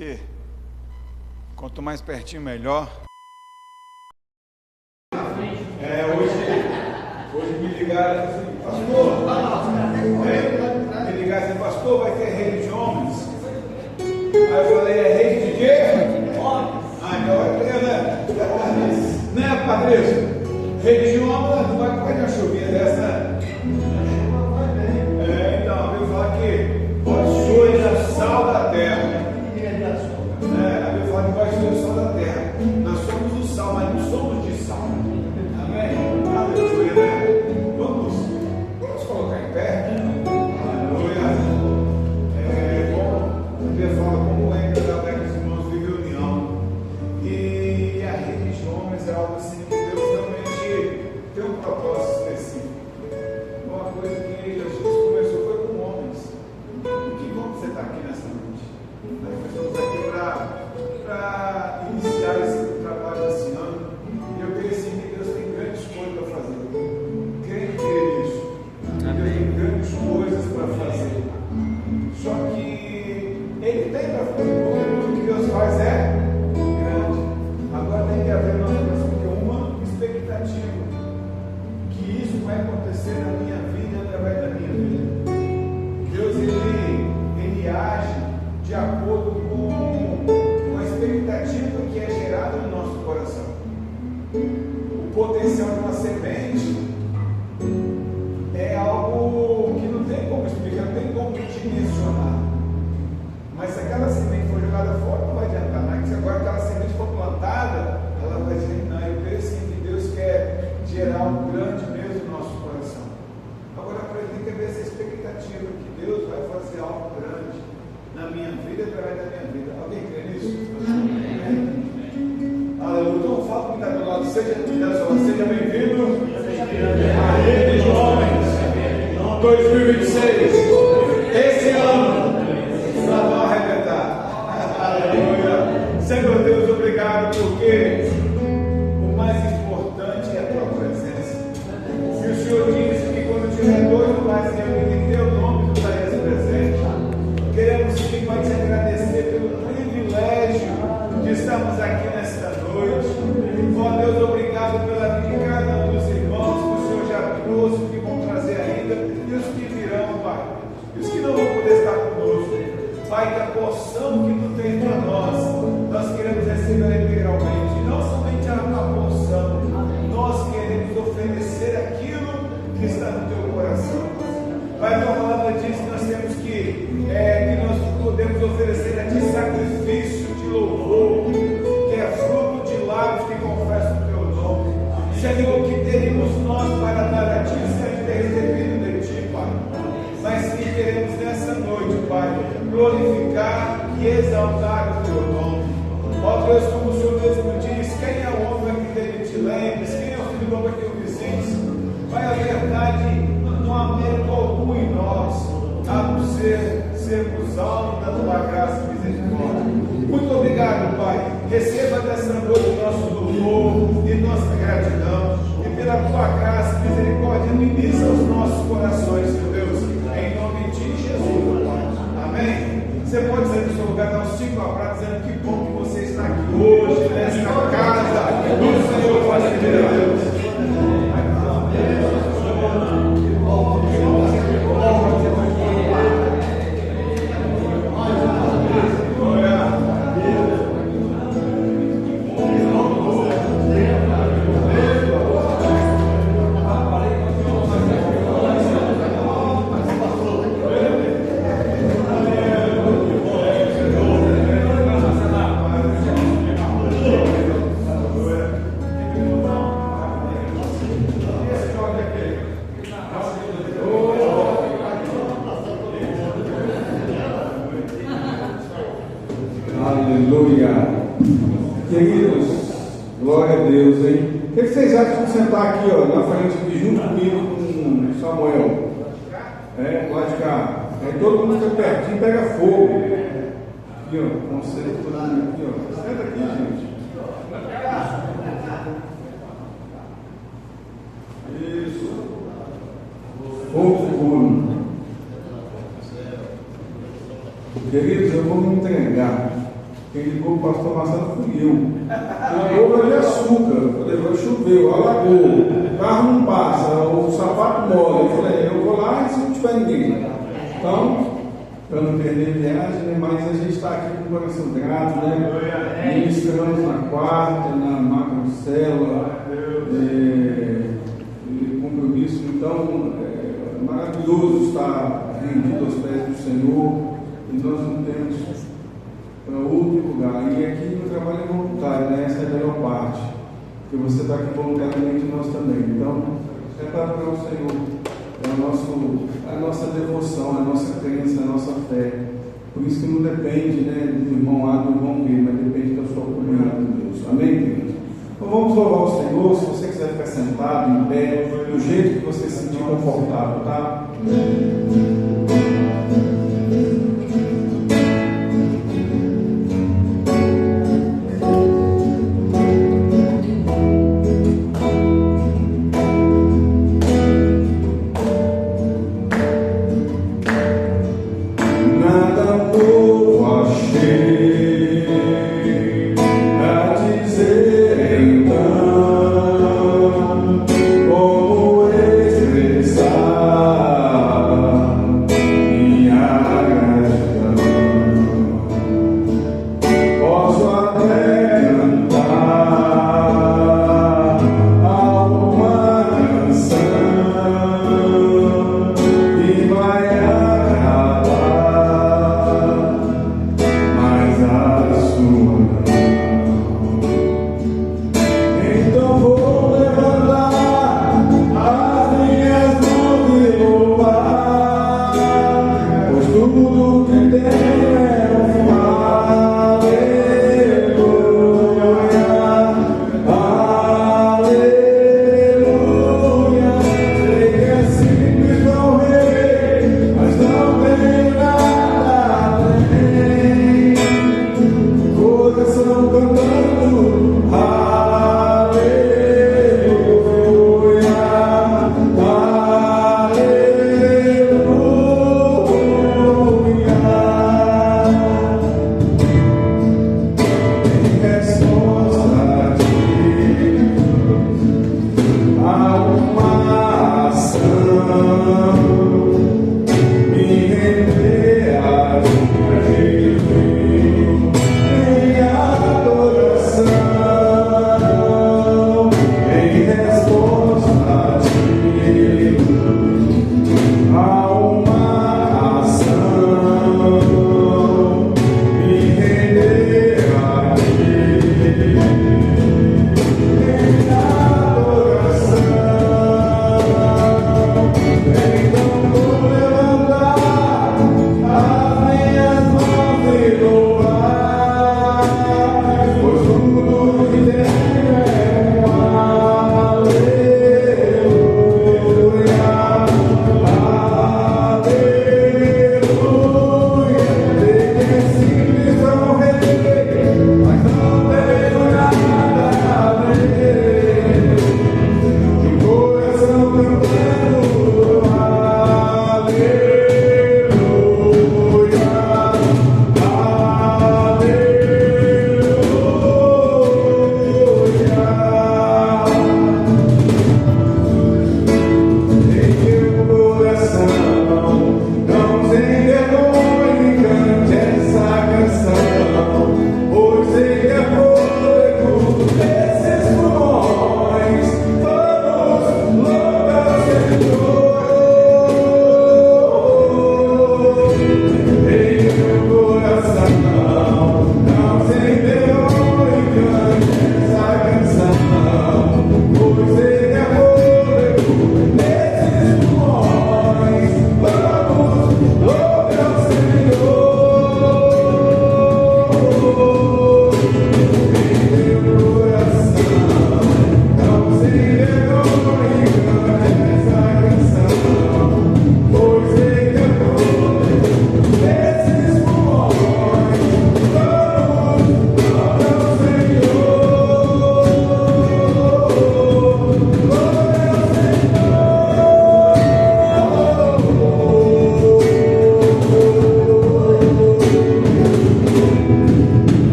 E quanto mais pertinho, melhor. Hoje me ligaram assim, pastor, me ligaram assim, pastor, vai ter rei de homens. Aí eu falei, é rei de quê? Homens. Então vai ter, né? Né, Patrícia? Rei de homens não vai comer uma chuvinha dessa. Então, eu vou falar que vós sois o sal da terra. A Bíblia fala que vós sois o sal da terra. Nós somos o sal, mas não somos de sal. Amém? Aleluia, né? Vamos colocar em pé. Aleluia. A Bíblia fala como é que os irmãos vivem união. E a rede de homens é algo assim que Deus realmente tem um propósito específico. Uma coisa que Jesus começou foi com homens. Que bom que você está aqui nessa noite. Nós estamos aqui para iniciar esse trabalho esse ano. E eu creio sim que Deus tem grandes coisas para fazer. Creio nisso. Deus tem grandes coisas para fazer. Só que Ele tem para fazer, porque tudo que Deus faz é grande. Agora tem que haver uma expectativa. Que isso vai acontecer na minha vida e através da minha vida. Deus ele age de acordo com a expectativa que é gerada no nosso coração. O potencial de uma semente é algo que não tem como explicar, não tem como dimensionar. Mas se aquela semente for jogada fora, não vai adiantar nada. Se agora aquela semente for plantada, ela vai germinar. Eu creio sim que Deus quer gerar um grande mesmo no nosso coração. Agora, para ele tem que haver essa expectativa que Deus vai fazer algo grande na minha vida e através da minha vida. Alguém crê nisso? Aleluia. Então fala com quem está do lado. Seja bem-vindo à Rede de Homens 2026. Esse ano nós vamos arrebentar. Aleluia. Senhor Deus, obrigado, porque o mais importante é a tua presença. E o Senhor disse que quando tiver dois ou mais reunidos em teu nome, tu estarás presente. Queremos sim, Pai, te agradecer pelo privilégio de estarmos aqui nesta noite. Ó Deus, obrigado pela vida de cada um dos irmãos que o Senhor já trouxe, que vão trazer ainda, e os que virão, Pai, e os que não vão poder estar conosco. Pai, que a porção que tu tens para nós queremos receber integralmente, e não somente a porção, nós queremos oferecer aquilo que está no teu coração. Pai, a tua palavra diz que nós temos que nós podemos oferecer a ti sacrifício de louvor, que é fruto de lábios que confessam o teu nome. Senhor, que teríamos nós para dar a ti sem ter recebido de ti, Pai? Mas sim queremos nessa noite, Pai, glorificar e exaltar o teu nome. Ó Deus, como o Senhor mesmo diz, quem é o homem que dele te lembres? Quem é o filho do homem que o visites? Pai, a verdade, não há mérito algum em nós, a não sermos alvos da tua graça e misericórdia. Muito obrigado, Pai. Receba dessa noite nosso louvor e nossa gratidão. E pela tua graça e misericórdia, ministra os nossos corações, meu Deus, em nome de Jesus, Pai. Amém. Você pode sair do seu lugar, dar uns 5 abraços, dizendo que bom que você está aqui hoje, nesta casa do Senhor, pode pedir a Deus. Sentar aqui, ó, na frente aqui, junto comigo, com Samuel. Lá de cá. Aí todo mundo fica pertinho, pega fogo. Aqui, ó, concentra aqui, ó. Senta aqui, gente. Isso. Fogo. Queridos, eu vou me entregar. Quem ligou o pastor Marcelo fui eu. O povo é de açúcar. Eu falei, choveu, alagou, o carro não passa, o sapato molha. Eu falei, eu vou lá e se não tiver ninguém. Então, para não perder viagem, né? Mas a gente está aqui com o coração grato, né? Ministramos na quarta, na macrocélula, compromisso. Então, é maravilhoso estar rendido aos pés do Senhor, e nós não temos para outro lugar. E aqui no trabalho é voluntário, né? Essa é a melhor parte, porque você está aqui voluntariamente e nós também. Então, é para adorar o Senhor. É a nossa devoção, a nossa crença, a nossa fé. Por isso que não depende, né, do irmão A, do irmão B, mas depende da sua comunhão com Deus. Amém, queridos? Então vamos louvar o Senhor. Se você quiser ficar sentado, em pé, do jeito que você se sentir confortável, tá? Como expressar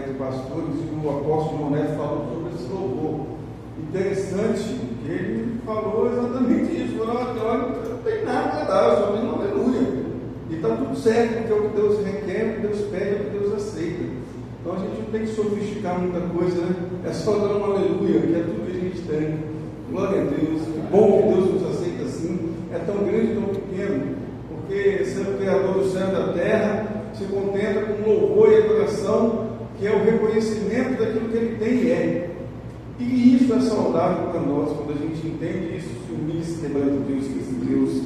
café de pastores e o apóstolo Moneto falou sobre esse louvor. Interessante que ele falou exatamente isso. Falou: olha, não tem nada a dar, só tem um aleluia. E está tudo certo, porque é o que Deus requer, o que Deus pede, é o que Deus aceita. Então a gente não tem que sofisticar muita coisa, né? É só dar um aleluia, que é tudo que a gente tem. Glória a Deus. Que bom que Deus nos aceita assim. É tão grande, tão pequeno. Porque sendo o Criador do céu e da terra, se contenta com louvor e adoração, que é o reconhecimento daquilo que Ele tem e é. E isso é saudável para nós, quando a gente entende isso, se humilha e se quebranta Deus, que esse Deus.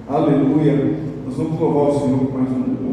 Aleluia. Nós vamos louvar o Senhor com mais um louvor.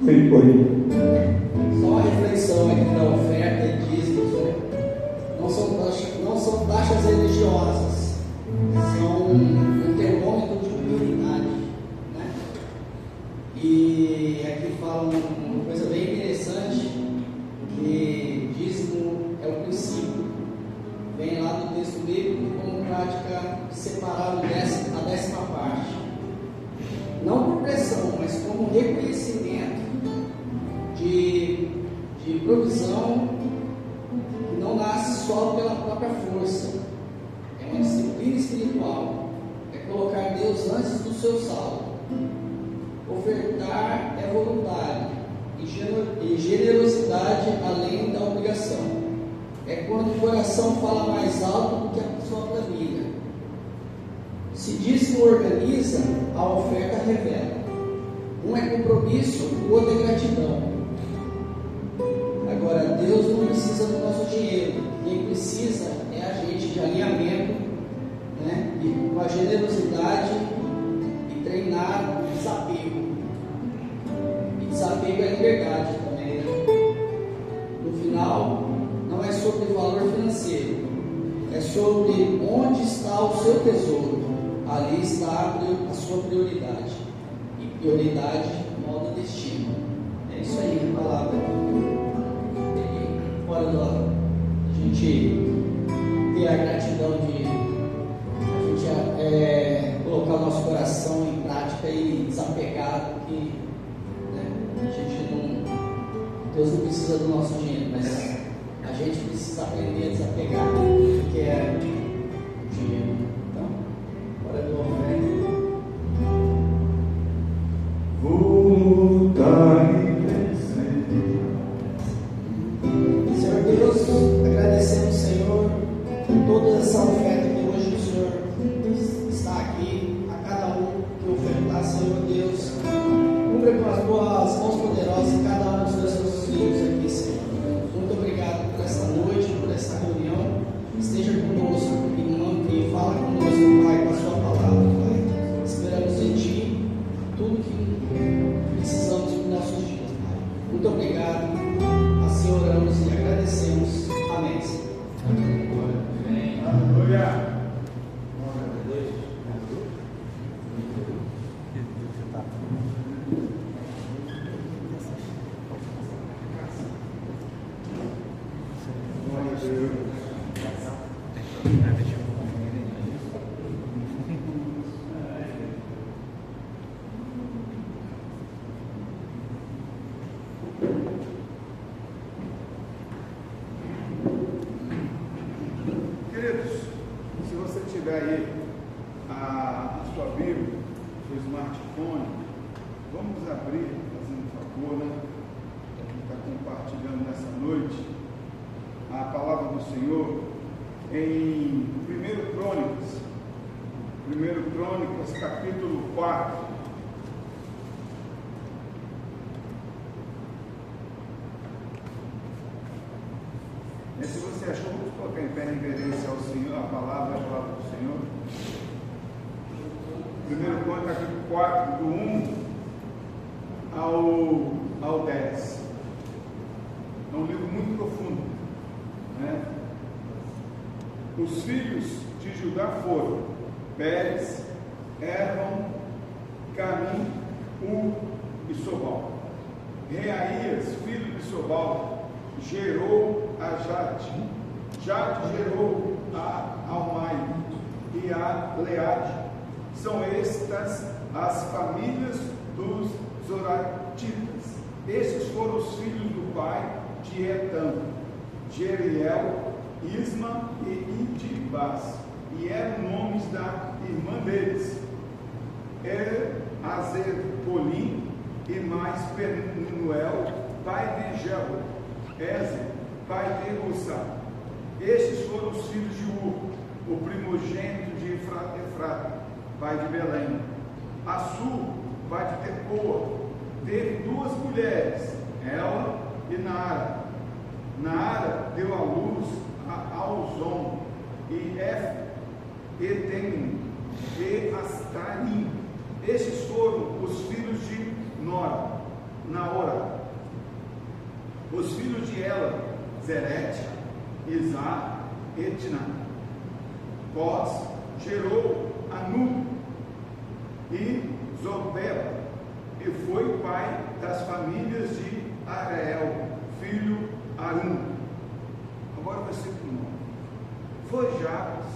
feito por ele. Só uma reflexão aqui da oferta e dízimos, né? Não são taxas religiosas, são um termômetro de prioridade, né? E aqui fala uma coisa bem interessante, que dízimo é o princípio, vem lá do texto bíblico como prática de separar a 10ª parte, não por pressão, mas como reconhecimento de provisão que não nasce só pela própria força, é uma disciplina espiritual, é colocar Deus antes do seu saldo. Ofertar é voluntário e generosidade além da obrigação. É quando o coração fala mais alto do que a sua planilha. Se dízimo organiza, a oferta revela. Um é compromisso, o outro é gratidão. Agora, Deus não precisa do nosso dinheiro. Quem precisa é a gente de alinhamento, né? E com a generosidade e treinar o desapego. E desapego é liberdade também, né? No final, não é sobre valor financeiro, é sobre onde está o seu tesouro. Ali está a sua prioridade. E prioridade molda destino. É isso aí, a palavra. Fora do lado. A gente ter a gratidão de a gente colocar o nosso coração em prática e desapegar, porque né, a gente não. Deus não precisa do nosso dinheiro, mas a gente precisa aprender a desapegar do que é dinheiro. Então, fora do oferta. Voltar e vencer. Senhor Deus, agradecemos, Senhor, por toda essa oferta que hoje o Senhor está aqui, a cada um que ofertar, Senhor Deus, cumpra com as tuas mãos poderosas cada um dos seus filhos aqui, Senhor. Muito obrigado por essa noite, por essa reunião. Esteja conosco e fala conosco, Pai, com a sua palavra, Pai. Esperamos em Ti tudo que precisamos para os nossos dias, Pai. Muito obrigado. Assim oramos e agradecemos. Amém. Aleluia. Queridos, se você tiver aí a sua Bíblia, o smartphone, vamos abrir, fazendo um favor, né? Para quem está compartilhando nessa noite, a palavra do Senhor em 1 Crônicas, capítulo 4. E se você achou, vamos colocar em pé em reverência ao Senhor, a palavra do Senhor. 1 Crônicas, capítulo 4, do 1 ao 10. É um livro muito profundo, né? Os filhos de Judá foram Pérez, Ervan, Camim, e Sobal. Reaías, filho de Sobal, gerou a Jade. Jade gerou a Almai e a Leade. São estas as famílias dos Zoratitas. Esses foram os filhos do pai de Etam, Jeriel, Isma e Idibás, e eram nomes da irmã deles, Azerpolim e mais Penuel, pai de Gel, Ezer, pai de Ussá. Estes foram os filhos de Ur, o primogênito de Efrata, pai de Belém. Assur, pai de Tecoa, teve duas mulheres, Ela e Naara. Naara deu à luz a Alzon e Etem e Astarim. Estes foram os filhos de Nora. Naorá. Os filhos de Ela, Zerete, Isá, Etná. Cós gerou Anu e Zobeba, e foi pai das famílias de Areel, filho Arum. Agora o versículo 9. Foi Jabes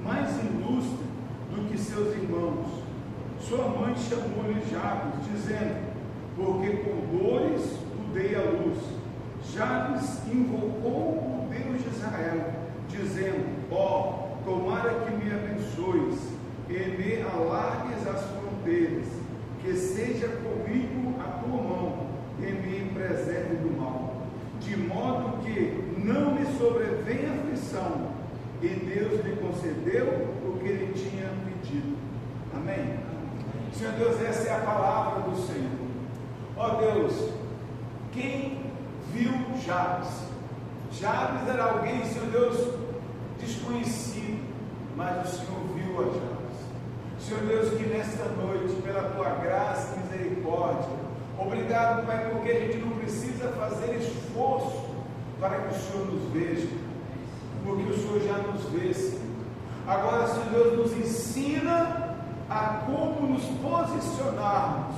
mais ilustre do que seus irmãos. Sua mãe chamou-lhe Jabes, dizendo: porque com dores o dei à luz. Jabes invocou o Deus de Israel, dizendo: ó, tomara que me abençoes e me alargues as fronteiras, que seja comigo a tua mão e me preserve do mal, de modo que não me sobrevenha aflição. E Deus lhe concedeu o que ele tinha pedido. Amém? Senhor Deus, essa é a palavra do Senhor. Ó Deus, quem viu Jabes? Jabes era alguém, Senhor Deus, desconhecido, mas o Senhor viu a Jabes. Senhor Deus, que nesta noite, pela tua graça e misericórdia, obrigado, Pai, porque a gente não precisa fazer esforço para que o Senhor nos veja, porque o Senhor já nos vê, Senhor. Agora, Senhor Deus, nos ensina a como nos posicionarmos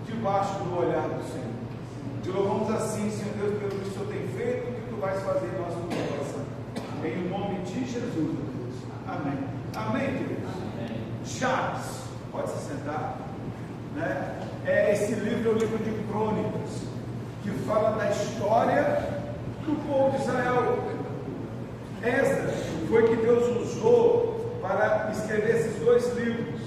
debaixo do olhar do Senhor. Te louvamos assim, Senhor Deus, pelo que o Senhor tem feito e o que tu vais fazer em nosso coração. Em nome de Jesus, Deus. Amém. Amém, Deus. Jabes, pode se sentar. Né? Esse livro é o livro de Crônicas, que fala da história do povo de Israel. Esdras foi que Deus usou para escrever esses dois livros.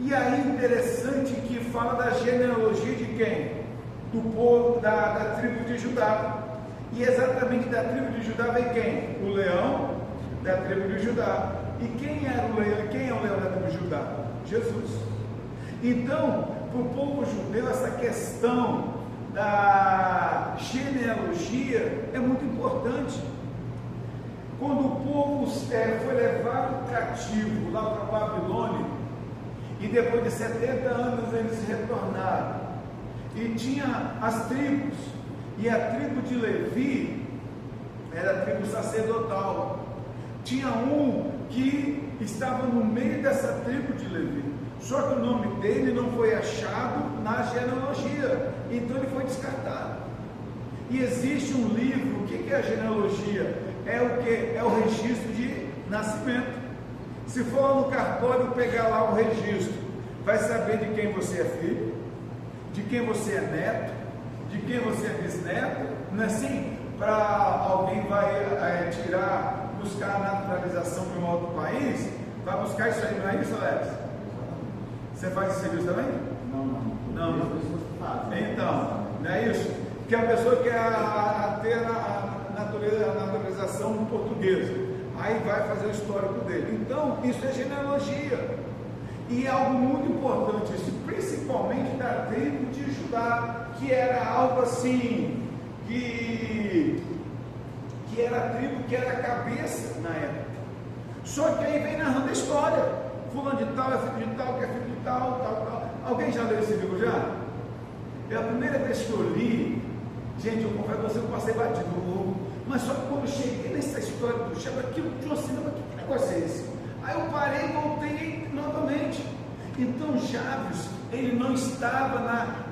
E aí interessante que fala da genealogia de quem? Do povo, da tribo de Judá. E exatamente da tribo de Judá vem quem? O leão da tribo de Judá. E quem era o leão? Quem é o leão da tribo de Judá? Jesus. Então, para o povo judeu, essa questão da genealogia é muito importante. Quando o povo foi levado cativo lá para a Babilônia, e depois de 70 anos eles retornaram, e tinha as tribos, e a tribo de Levi era a tribo sacerdotal. Tinha um que estava no meio dessa tribo de Levi, só que o nome dele não foi achado na genealogia, então ele foi descartado. E existe um livro. O que é a genealogia? É o que? É o registro de nascimento. Se for lá no cartório pegar lá o registro, vai saber de quem você é filho, de quem você é neto, de quem você é bisneto. Não é assim? Para alguém vai buscar a naturalização para um outro país, vai buscar isso aí, não é isso, Alex? Você faz esse serviço também? Não. Então, não é isso? Que a pessoa quer ter a naturalização portuguesa, aí vai fazer o histórico dele. Então, isso é genealogia, e é algo muito importante, isso, principalmente da tribo de Judá, que era algo assim, que era a tribo que era a cabeça na época. Só que aí vem narrando a história, fulano de tal é filho de tal, que é filho de tal. Alguém já leu esse livro já? É a primeira vez que eu li. Gente, eu confesso a você, eu passei batido, mas só que quando eu cheguei nessa história do Jabes, aquilo de uma cinema, que negócio é esse? Aí eu parei e voltei novamente. Então Jabes, ele não estava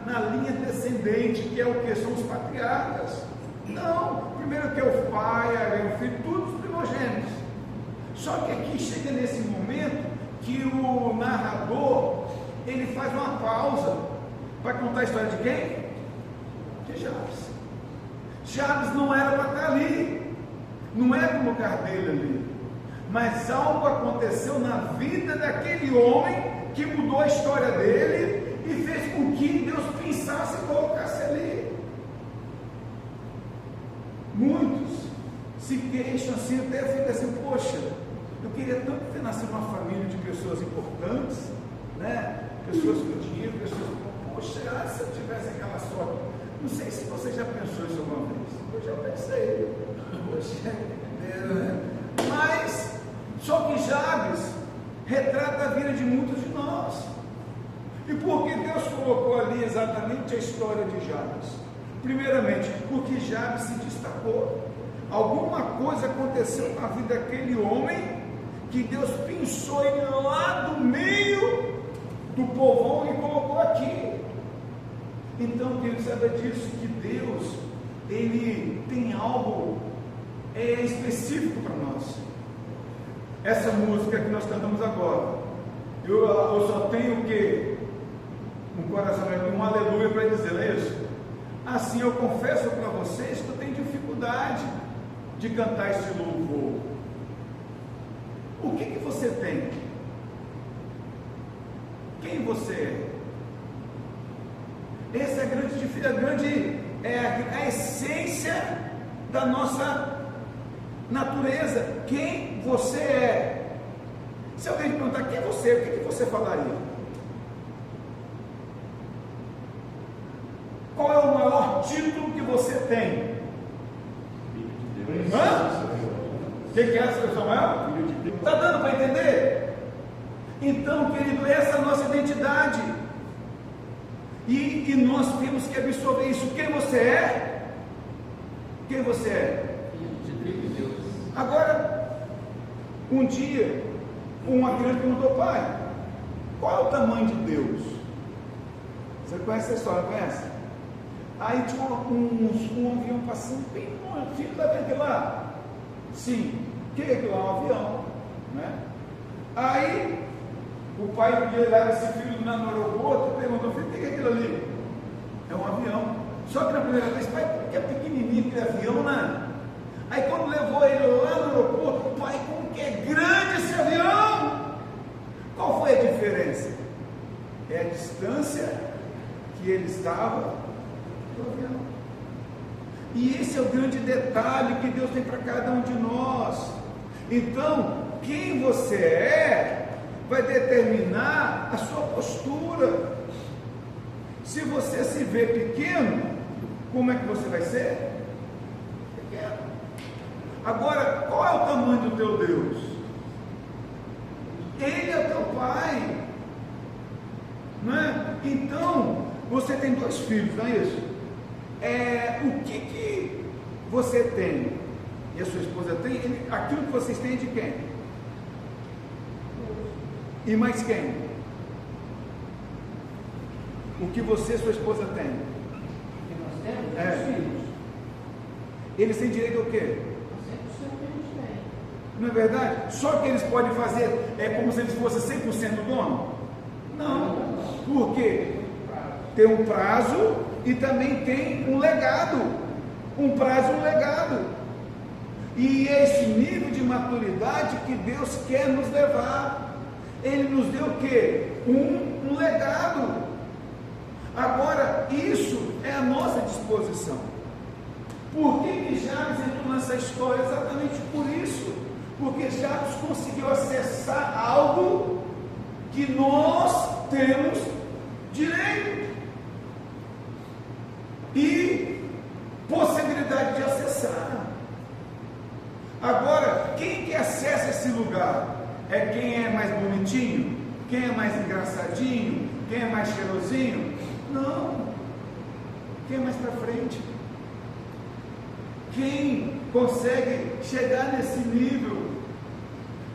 na linha descendente, que é o que? São os patriarcas. Não, primeiro que é o pai, aí o filho, todos os primogênitos. Só que aqui chega nesse momento que o narrador, ele faz uma pausa para contar a história de quem? De Jabes. Jabes não era para estar ali, não era o lugar dele ali, mas algo aconteceu na vida daquele homem que mudou a história dele e fez com que Deus pensasse e colocasse ali. Muitos se queixam assim, até fica assim, poxa, eu queria tanto ter nascido numa família de pessoas importantes, né? Pessoas com dinheiro, pessoas com, poxa, se eu tivesse aquela sorte. Não sei se você já pensou isso alguma vez. Eu já pensei. Poxa, mas só que Jabes retrata a vida de muitos de nós. E porque Deus colocou ali exatamente a história de Jabes. Primeiramente, porque Jabes se destacou. Alguma coisa aconteceu na vida daquele homem que Deus pensou ele lá do meio do povão e colocou aqui. Então, querido, saiba disso, que Deus, Ele tem algo específico para nós. Essa música que nós cantamos agora, eu só tenho o quê? Um coração, um aleluia para dizer, não é isso? Assim, eu confesso para vocês que eu tenho dificuldade de cantar esse louvor. O que você tem? Quem você é? Essa é a essência da nossa natureza. Quem você é? Se alguém te perguntar quem é você, o que você falaria? Qual é o maior título que você tem? Hã? O que é, Samuel? Está dando para entender? Então, querido, essa é a nossa identidade. E nós temos que absorver isso. Quem você é? Quem você é? Agora, um dia, uma criança perguntou, pai, qual é o tamanho de Deus? Você conhece essa história, conhece? Aí tinha um avião passando bem longe. Filho, está vendo aquilo lá? Sim. O que é aquilo lá? Um avião, né? Aí o pai podia levar esse filho no aeroporto e perguntou, filho, o que é aquilo ali? É um avião. Só que na primeira vez, pai, porque é pequenininho aquele avião, né? Aí quando levou ele lá no aeroporto, pai, como que é grande esse avião? Qual foi a diferença? É a distância que ele estava do avião. E esse é o grande detalhe que Deus tem para cada um de nós. Então, quem você é vai determinar a sua postura. Se você se vê pequeno, como é que você vai ser? Pequeno. Agora, qual é o tamanho do teu Deus? Ele é teu pai, não é? Então, você tem 2 filhos, não é isso? O que você tem e a sua esposa tem, aquilo que vocês têm é de quem? E mais quem? O que você e sua esposa têm? O que nós temos é os filhos. Eles têm direito ao quê? Não é verdade? Só que eles podem fazer, como se eles fossem 100% dono? Não. Por quê? Tem um prazo e também tem um legado. Um prazo e um legado. E esse nível de maturidade que Deus quer nos levar. Ele nos deu o quê? Um legado. Agora, isso é a nossa disposição. Por que Jabes entrou nessa história? Exatamente por isso. Porque Jabes conseguiu acessar algo que nós temos direito e possibilidade de acessar. Agora, quem que acessa esse lugar? É quem é mais bonitinho? Quem é mais engraçadinho? Quem é mais cheirosinho? Não. Quem é mais para frente? Quem consegue chegar nesse nível?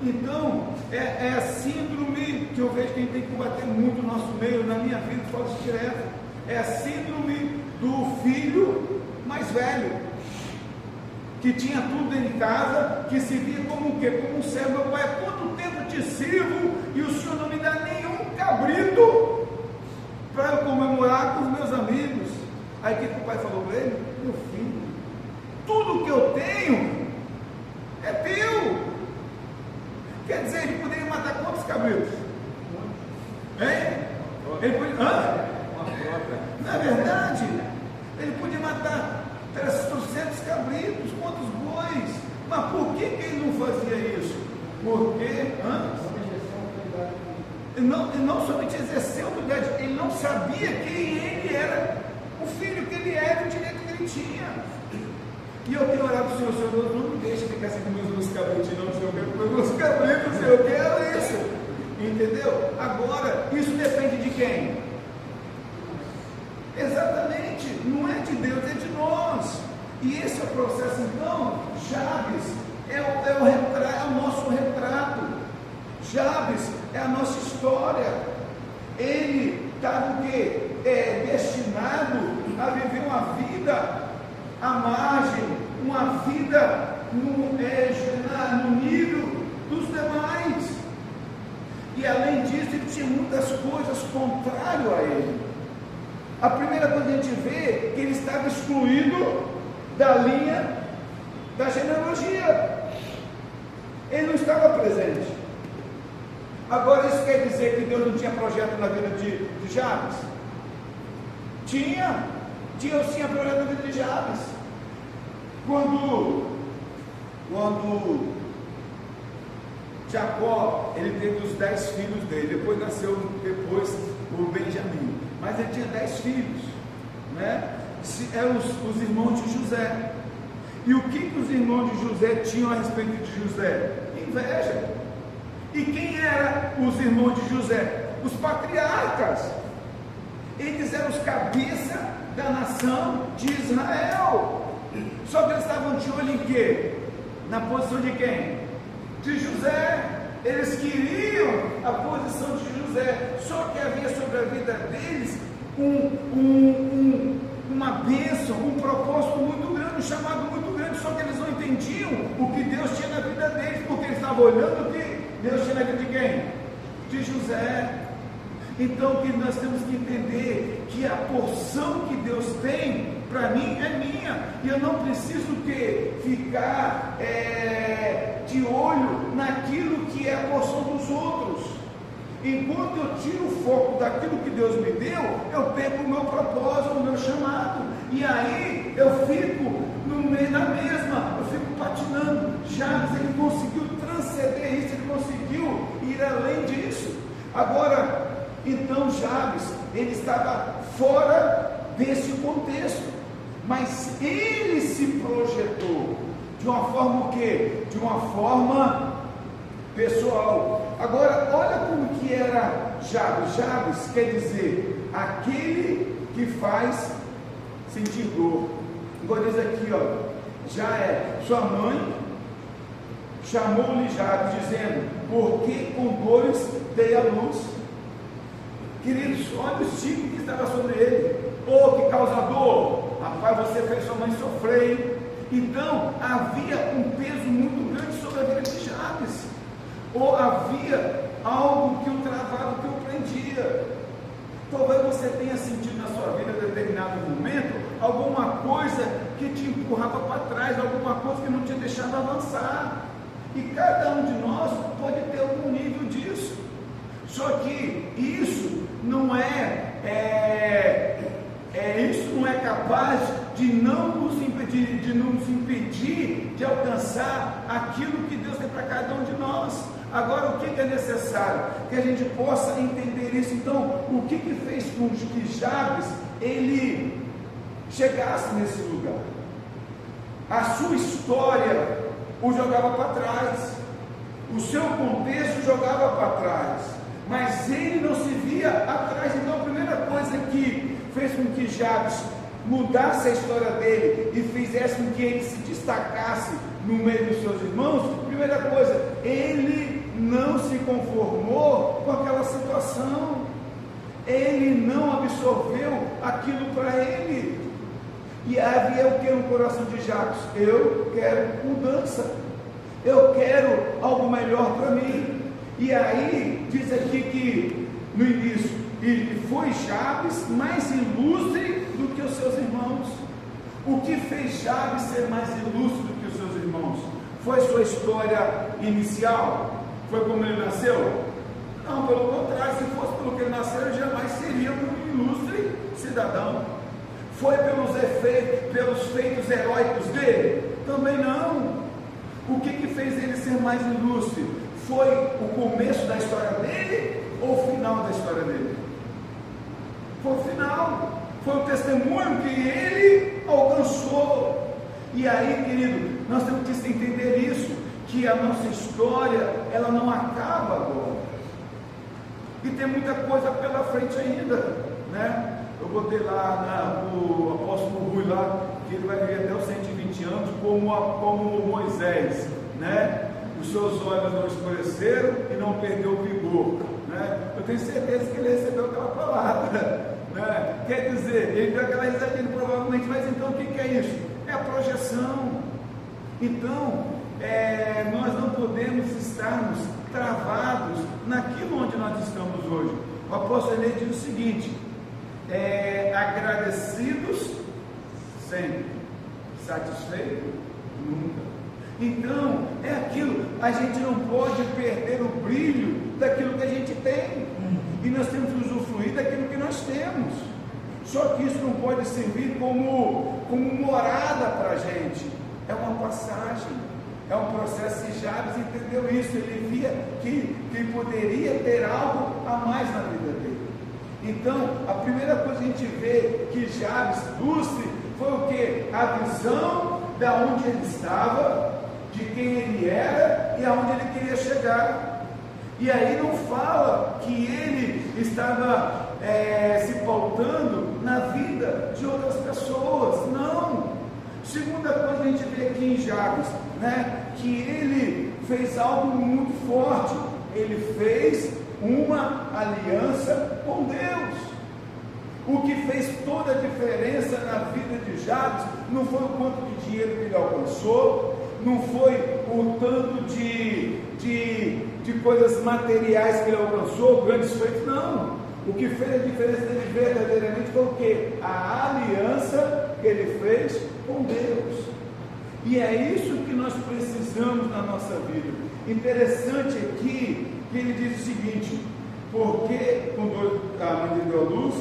Então, é a síndrome que eu vejo que a gente tem que combater muito no nosso meio, na minha vida, fora isso direto. É a síndrome do filho mais velho, que tinha tudo dentro de casa, que se via como o quê? Como um servo. Meu pai, há quanto tempo te sirvo e o senhor não me dá nenhum cabrito para eu comemorar com os meus amigos? Aí o que o pai falou para ele? Meu filho, tudo que eu tenho é teu. Quer dizer, ele poderia matar quantos cabritos? Hein? Ele podia, na verdade, ele podia matar 300 cabritos, quantos bois? Mas por que ele não fazia isso? Porque ele não somente exerceu a autoridade, ele não sabia quem ele era, o filho que ele era, o direito que ele tinha. E eu tenho orado para o Senhor, Senhor, não me deixe ficar sem comer os meus cabritos, não, Senhor, eu quero comer os meus cabritos, Senhor, eu quero isso. Entendeu? Agora, isso depende de quem? E esse é o processo. Então, Jabes é o nosso retrato. Jabes é a nossa história. Ele estava destinado a viver uma vida à margem, uma vida no nível dos demais. E além disso, ele tinha muitas coisas contrárias a ele. A primeira coisa que a gente vê é que ele estava excluído da linha da genealogia. Ele não estava presente. Agora, isso quer dizer que Deus não tinha projeto na vida de Jabes? Tinha projeto na vida de Jabes. Quando Jacó, ele teve os 10 filhos dele, depois nasceu o Benjamim, mas ele tinha 10 filhos, né? Eram os irmãos de José. E o que os irmãos de José tinham a respeito de José? Inveja. E quem eram os irmãos de José? Os patriarcas. Eles eram os cabeças da nação de Israel. Só que eles estavam de olho em quê? Na posição de quem? De José. Eles queriam a posição de José. Só que havia sobre a vida deles uma bênção, um propósito muito grande, um chamado muito grande. Só que eles não entendiam o que Deus tinha na vida deles, porque eles estavam olhando o que Deus tinha na vida de quem? De José. Então, o que nós temos que entender que a porção que Deus tem para mim é minha, e eu não preciso ficar de olho naquilo que é a porção dos outros. Enquanto eu tiro o foco daquilo que Deus me deu, eu perco o meu propósito, o meu chamado, e aí eu fico no meio da mesma, eu fico patinando. Jabes, ele conseguiu transcender isso, ele conseguiu ir além disso. Agora, então Jabes, ele estava fora desse contexto, mas ele se projetou de uma forma o quê? De uma forma pessoal. Agora, olha como que era Jabes. Jabes quer dizer aquele que faz sentir dor. Agora diz aqui, sua mãe chamou-lhe Jabes, dizendo: porque com dores dei a luz. Queridos, olha o estigma que estava sobre ele. Que causador! Rapaz, você fez sua mãe sofrer. Então, havia um peso muito grande sobre a vida de Jabes. Ou havia algo que o travava, que o prendia. Talvez você tenha sentido na sua vida, em determinado momento, alguma coisa que te empurrava para trás, alguma coisa que não te deixava avançar. E cada um de nós pode ter algum nível disso. Só que isso não isso não é capaz de não nos impedir de alcançar aquilo que Deus tem para cada um de nós. Agora, o que é necessário? Que a gente possa entender isso. Então, o que fez com que Jabes ele chegasse nesse lugar? A sua história o jogava para trás, o seu contexto jogava para trás, mas ele não se via atrás. Então, a primeira coisa que fez com que Jabes mudasse a história dele e fizesse com que ele se destacasse no meio dos seus irmãos, primeira coisa, ele não se conformou com aquela situação, ele não absorveu aquilo para ele. E havia o que no coração de Jabes? Eu quero mudança, eu quero algo melhor para mim. E aí diz aqui que no início ele foi Jabes mais ilustre do que os seus irmãos. O que fez Jabes ser mais ilustre do que os seus irmãos? Foi sua história inicial? Foi como ele nasceu? Não, pelo contrário, se fosse pelo que ele nasceu, ele jamais seria um ilustre cidadão. Foi pelos efeitos, pelos feitos heróicos dele? Também não. O que fez ele ser mais ilustre? Foi o começo da história dele ou o final da história dele? Foi o final. Foi o testemunho que ele alcançou. E aí, querido, nós temos que entender isso, que a nossa história, ela não acaba agora. E tem muita coisa pela frente ainda, né? Eu botei lá o apóstolo Rui lá, que ele vai viver até os 120 anos como Moisés, né? Os seus olhos não escureceram e não perdeu o vigor, né? Eu tenho certeza que ele recebeu aquela palavra, né? Quer dizer, ele deu aquela risadinha provavelmente, mas então o que é isso? É a projeção. Então, nós não podemos estarmos travados naquilo onde nós estamos hoje. O apóstolo Enê diz o seguinte: agradecidos sempre, satisfeitos nunca. Então, é aquilo, a gente não pode perder o brilho daquilo que a gente tem, e nós temos que usufruir daquilo que nós temos. Só que isso não pode servir como morada para a gente, é uma passagem, é um processo. E Jabes entendeu isso, ele via que poderia ter algo a mais na vida dele. Então, a primeira coisa que a gente vê que Jabes trouxe foi o que? A visão de onde ele estava, de quem ele era e aonde ele queria chegar. E aí não fala que ele estava se pautando na vida de outras pessoas, não. Segunda coisa que a gente vê aqui em Jabes, né, que ele fez algo muito forte, ele fez uma aliança com Deus. O que fez toda a diferença na vida de Jabes não foi o quanto de dinheiro que ele alcançou, não foi o tanto de coisas materiais que ele alcançou, grandes feitos, não. O que fez a diferença dele verdadeiramente foi o quê? A aliança que ele fez com Deus. E é isso que nós precisamos na nossa vida. Interessante aqui que ele diz o seguinte: porque quando a mãe deu a luz,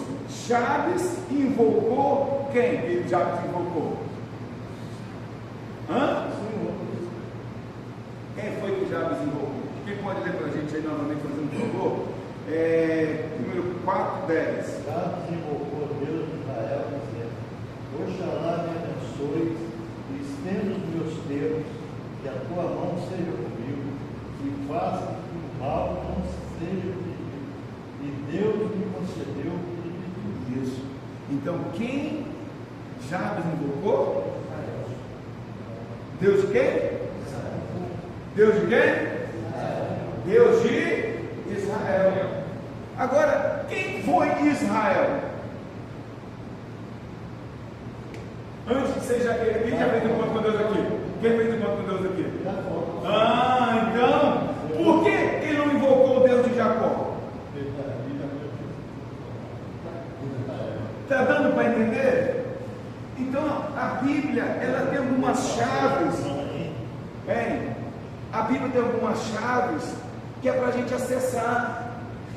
Jabes invocou quem? Que Jabes invocou? Quem foi que Jabes invocou? Quem pode ler para a gente aí novamente, fazendo um favor? Número 4:10. Jabes invocou a Deus de Israel, dizendo: Oxalá me abençoe e estenda os meus termos, que a tua mão seja comigo, e faça que o mal não seja comigo. E Deus me concedeu o que me pediu. Isso. Então, quem Jabes invocou? Deus de quem? Deus de quem? Deus de Israel. Agora, quem foi Israel? Antes de ser Jaqueline, quem já fez encontro com Deus aqui? Quem fez encontro com Deus aqui? Então, por que ele não invocou o Deus de Jacó? Está dando para entender? Então, a Bíblia, ela tem algumas chaves. A Bíblia tem algumas chaves que é para a gente acessar.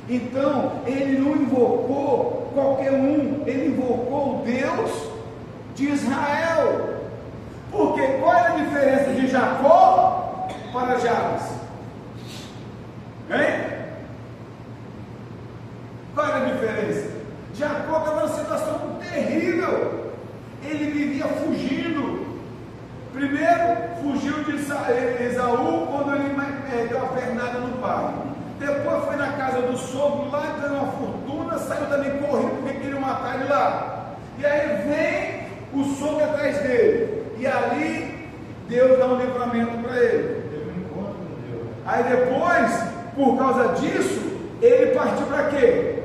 Então, ele não invocou qualquer um, ele invocou o Deus de Israel. Porque qual é a diferença de Jacó para Jabes? Qual é a diferença? Jacó estava numa situação terrível, ele vivia fugindo. Primeiro, fugiu de Esaú quando ele deu a pernada no pai. Depois foi na casa do sogro lá, deu uma fortuna, saiu também correndo porque queria matar ele lá. E aí vem o sogro atrás dele, e ali Deus dá um livramento para ele. Aí depois, por causa disso, ele partiu para quê?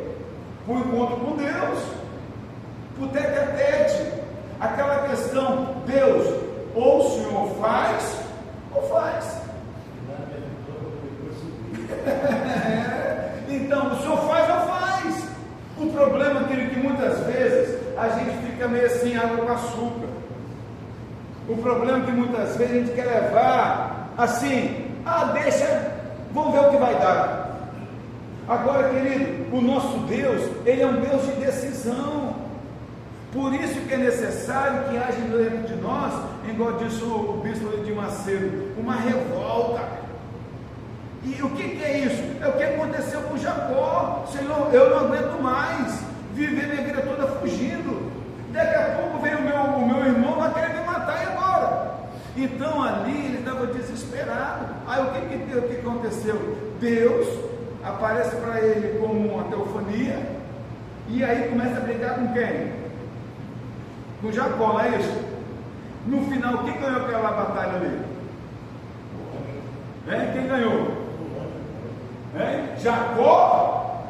Para o encontro com Deus, para o tete-a-tete. Aquela questão: Deus, ou o Senhor faz, ou faz. Então, o Senhor faz ou faz. O problema é que muitas vezes a gente fica meio assim, água com açúcar. O problema é que muitas vezes a gente quer levar assim, deixa, vamos ver o que vai dar. Agora, querido, o nosso Deus, ele é um Deus de decisão. Por isso que é necessário que haja dentro de nós, igual disse o bispo de Macedo, uma revolta. E o que é isso? É o que aconteceu com Jacó. Senhor, eu não aguento mais viver minha vida toda fugindo. Daqui a pouco vem o meu irmão, vai querer me matar e agora? Então ali ele estava desesperado. Aí o que aconteceu? Deus aparece para ele como uma teofania, e aí começa a brigar com quem? Com Jacó, não é isso? No final, quem ganhou aquela batalha ali? Quem ganhou? Jacó?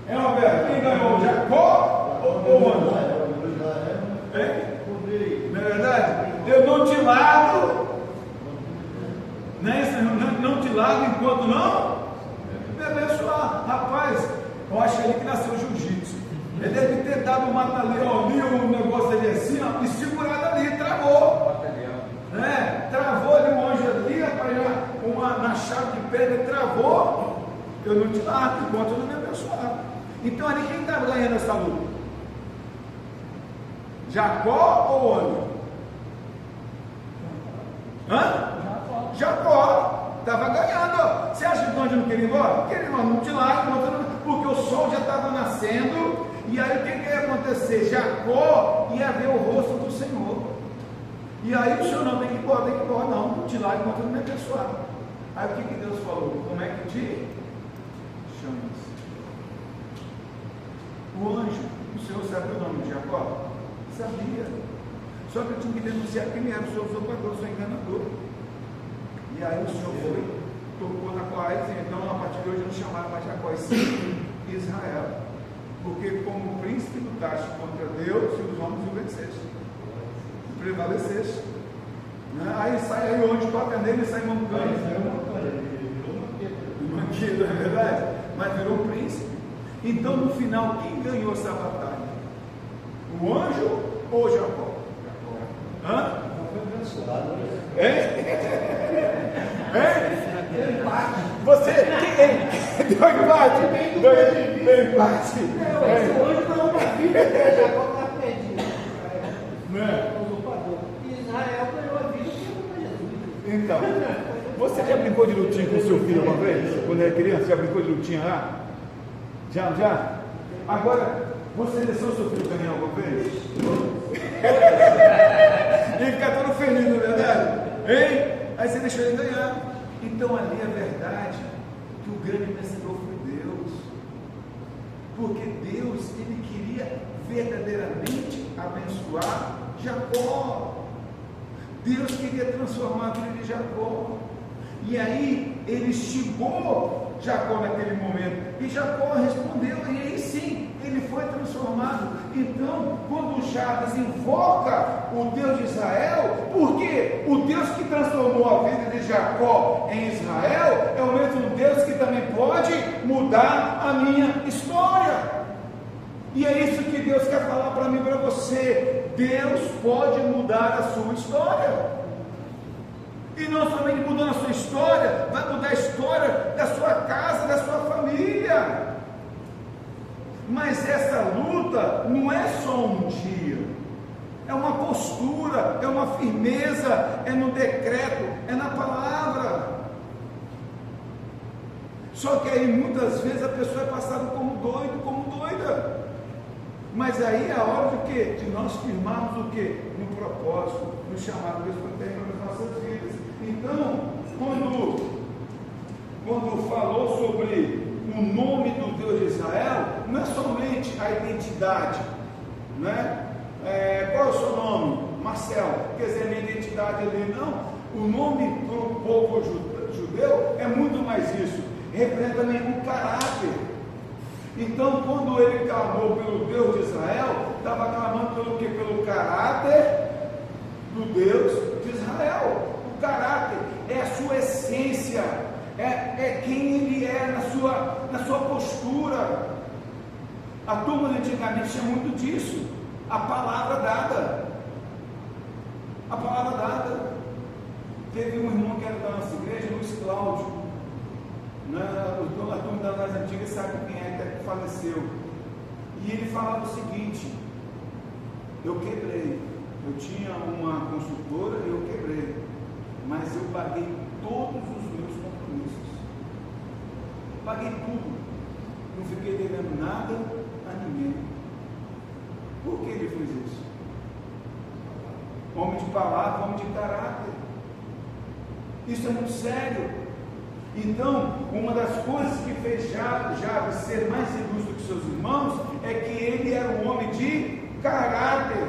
Roberto, quem ganhou? Jacó ou o anjo? Não é verdade? Eu não te largo, não te largo enquanto não me abençoar. Rapaz, eu acho ele que nasceu jiu-jitsu. Ele deve ter dado uma mata-leão ali, um negócio ali assim, ó, e segurado ali, travou. Travou ali um anjo ali, rapaz, na chave de pedra, travou. Eu não te largo enquanto eu não me abençoar. Então ali quem está ganhando essa luta? Jacó ou o anjo? Jacó estava ganhando. Você acha que o anjo não queria ir embora? Queria ir embora, não te largo, porque o sol já estava nascendo. E aí o que ia acontecer? Jacó ia ver o rosto do Senhor. E aí o Senhor não tem que ir embora, não te largo enquanto eu não me abençoar. Aí o que Deus falou? Como é que te chama-se? O anjo, o Senhor sabia o nome de Jacó? Sabia. Só que eu tinha que denunciar quem era o seu usurpador, o seu enganador. E aí o Senhor foi, tocou na coisa, então a partir de hoje não chamaram mais Jacó, e sim Israel. Porque como o príncipe lutaste contra Deus e os homens o venceste, prevaleceste. Aí sai aí onde toca nele e sai mancando. Manqueiro, não é verdade? Mas virou príncipe. Então no final, quem ganhou essa batalha? O anjo ou Jacó? Você deu empate. Deu empate. O anjo não está vivo, Jacó está perdido. Israel ganhou a vida por Jesus. Então, você já brincou de lutinha com o seu filho uma vez? Quando era criança, já brincou de lutinha lá? Já? Agora, você deixou o seu filho ganhar alguma vez? Ele fica todo feliz, não é verdade? Aí você deixou ele ganhar. Então ali é verdade que o grande vencedor foi Deus. Porque Deus, ele queria verdadeiramente abençoar Jacó. Deus queria transformar a vida de Jacó. E aí ele estigou Jacó naquele momento. E Jacó respondeu, e aí sim, ele foi transformado. Então, quando Jabes invoca o Deus de Israel, porque o Deus que transformou a vida de Jacó em Israel é o mesmo Deus que também pode mudar a minha história. E é isso que Deus quer falar para mim e para você. Deus pode mudar a sua história. E não somente mudando a sua história, vai mudar a história da sua casa, da sua família. Mas essa luta não é só um dia, é uma postura, é uma firmeza, é no decreto, é na palavra. Só que aí muitas vezes a pessoa é passada como doido, como doida. Mas aí é a hora de quê? De nós firmarmos o quê? No propósito, no chamado que Deus tem para as nossas vidas. Então, quando falou sobre o nome do Deus de Israel, não é somente a identidade, né? Qual é o seu nome? Marcelo, quer dizer, a minha identidade ali, não. O nome do povo judeu é muito mais isso, representa também o caráter. Então, quando ele clamou pelo Deus de Israel, estava clamando pelo quê? Pelo caráter do Deus de Israel. O caráter é a sua essência, é quem ele é na sua postura. A turma de antigamente tinha muito disso, a palavra dada. A palavra dada. Teve um irmão que era da nossa igreja, Luiz Cláudio, a turma das antigas sabe quem é, até que faleceu. E ele falava o seguinte: eu quebrei, eu tinha uma construtora e eu quebrei, mas eu paguei todos os meus compromissos, paguei tudo, não fiquei devendo nada a ninguém. Por que ele fez isso? Homem de palavra, homem de caráter. Isso é muito sério. Então, uma das coisas que fez Jabes ser mais ilustre que seus irmãos é que ele era um homem de caráter.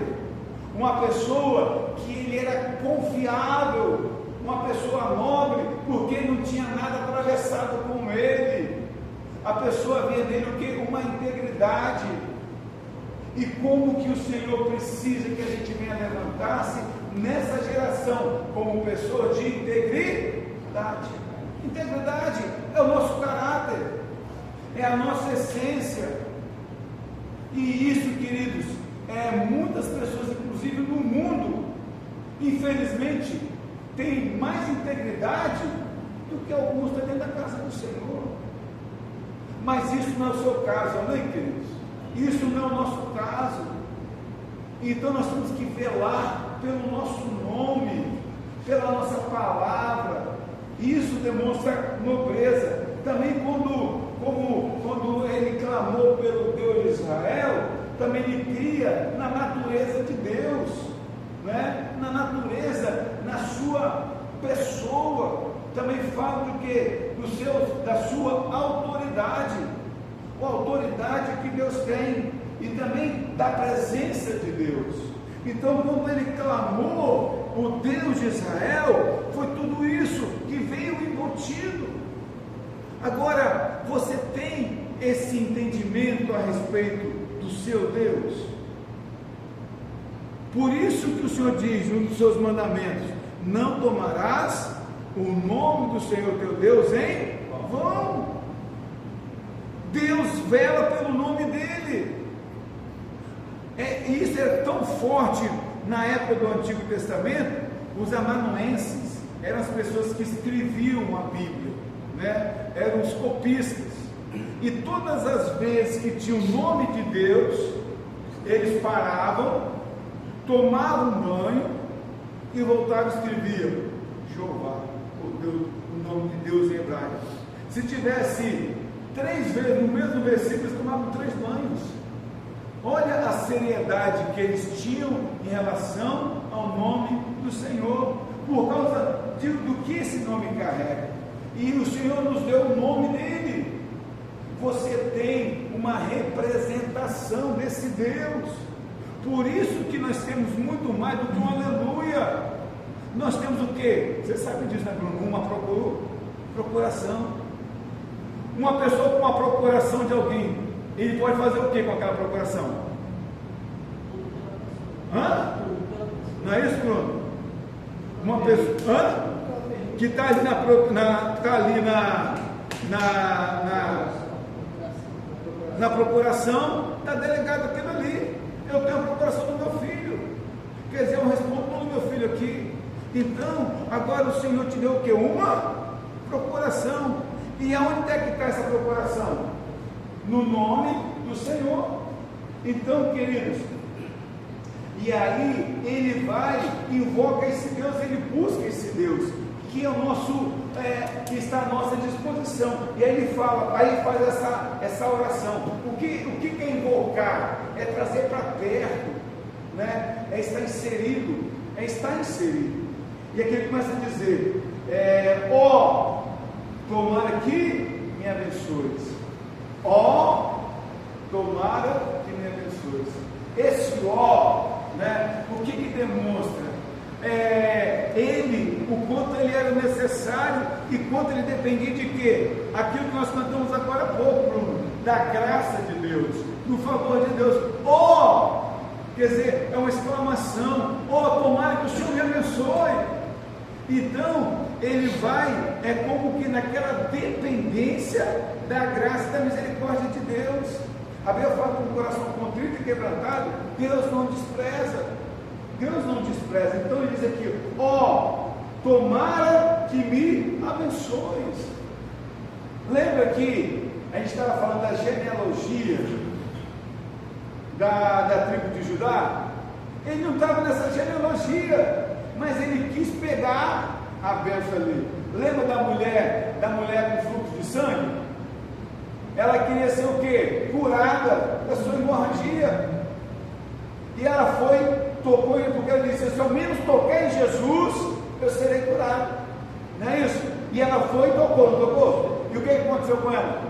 uma pessoa que ele era confiável, uma pessoa nobre, porque não tinha nada atravessado com ele. A pessoa via dele o quê? Uma integridade. E como que o Senhor precisa que a gente venha levantar-se nessa geração como pessoa de integridade. Integridade é o nosso caráter, é a nossa essência. E isso, queridos, muitas pessoas, inclusive no mundo, infelizmente, têm mais integridade do que alguns dentro da casa do Senhor. Mas isso não é o seu caso, amém, queridos? Isso não é o nosso caso. Então nós temos que velar pelo nosso nome, pela nossa palavra. Isso demonstra nobreza. Também quando ele clamou pelo Deus de Israel, também ele cria na natureza de Deus, né? Na natureza, na sua pessoa. Também fala do que? Da sua autoridade, a autoridade que Deus tem, e também da presença de Deus. Então, quando ele clamou o Deus de Israel, foi tudo isso que veio embutido. Agora, você tem esse entendimento a respeito do seu Deus? Por isso que o Senhor diz, um dos seus mandamentos: não tomarás o nome do Senhor teu Deus em vão. Deus vela pelo nome dele. Isso é tão forte na época do Antigo Testamento. Os amanuenses eram as pessoas que escreviam a Bíblia, né? Eram os copistas, e todas as vezes que tinha o nome de Deus, eles paravam, tomavam um banho e voltavam e escreviam Jeová, o nome de Deus em hebraico. Se tivesse 3 vezes no mesmo versículo, eles tomavam 3 banhos. Olha a seriedade que eles tinham em relação ao nome do Senhor, por causa do que esse nome carrega. E o Senhor nos deu o nome dele. Você tem uma representação desse Deus. Por isso que nós temos muito mais do que um aleluia. Nós temos o quê? Você sabe disso, né, Bruno? Uma procuração. Uma pessoa com uma procuração de alguém, ele pode fazer o que com aquela procuração? Não é isso, Bruno? Uma pessoa que está ali na procuração, está delegado aquilo ali. Eu tenho a procuração do meu filho, quer dizer, eu respondo pelo meu filho aqui. Então, agora o Senhor te deu o que? Uma procuração. E aonde é que está essa procuração? No nome do Senhor. Então, queridos, e aí ele vai, invoca esse Deus, ele busca esse Deus, que é o nosso, que está à nossa disposição. E aí ele fala, aí faz essa oração. O que é invocar? É trazer para perto, né? É estar inserido, E aqui ele começa a dizer, tomara que me abençoes. Tomara que me abençoes. Esse né? O que demonstra? O quanto ele era necessário e quanto ele dependia de quê? Aquilo que nós cantamos agora há pouco, Bruno, da graça de Deus, do favor de Deus. Quer dizer, é uma exclamação: tomara que o Senhor me abençoe. Então, ele vai, como que naquela dependência da graça e da misericórdia de Deus. A Bíblia fala que o coração contrito e quebrantado, Deus não despreza. Então ele diz aqui: tomara que me abençoes. Lembra que a gente estava falando da genealogia da tribo de Judá? Ele não estava nessa genealogia, mas ele quis pegar a bênção ali. Lembra da mulher com fluxo de sangue? Ela queria ser o quê? Curada da sua hemorragia. E ela tocou ele, porque ela disse: se ao menos tocar em Jesus, eu serei curado. Não é isso? E ela foi e tocou, não tocou? E o que aconteceu com ela?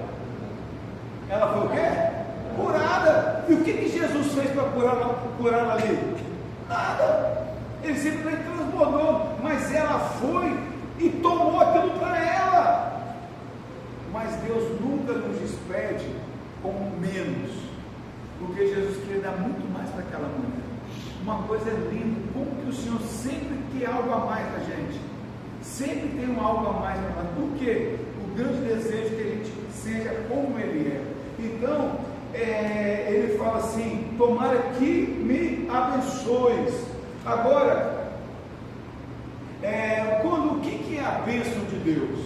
Ela foi o quê? Curada. E o que Jesus fez para curá-la ali? Nada. Ele simplesmente transbordou, mas ela foi e tomou aquilo para ela. Mas Deus nunca nos despede com menos, porque Jesus queria dar muito mais para aquela mulher. Uma coisa linda, como que o Senhor sempre quer algo a mais da gente, sempre tem um algo a mais para nós. Por quê? O grande desejo que a gente seja como Ele é. Então, Ele fala assim: tomara que me abençoes. Agora, o que é a bênção de Deus?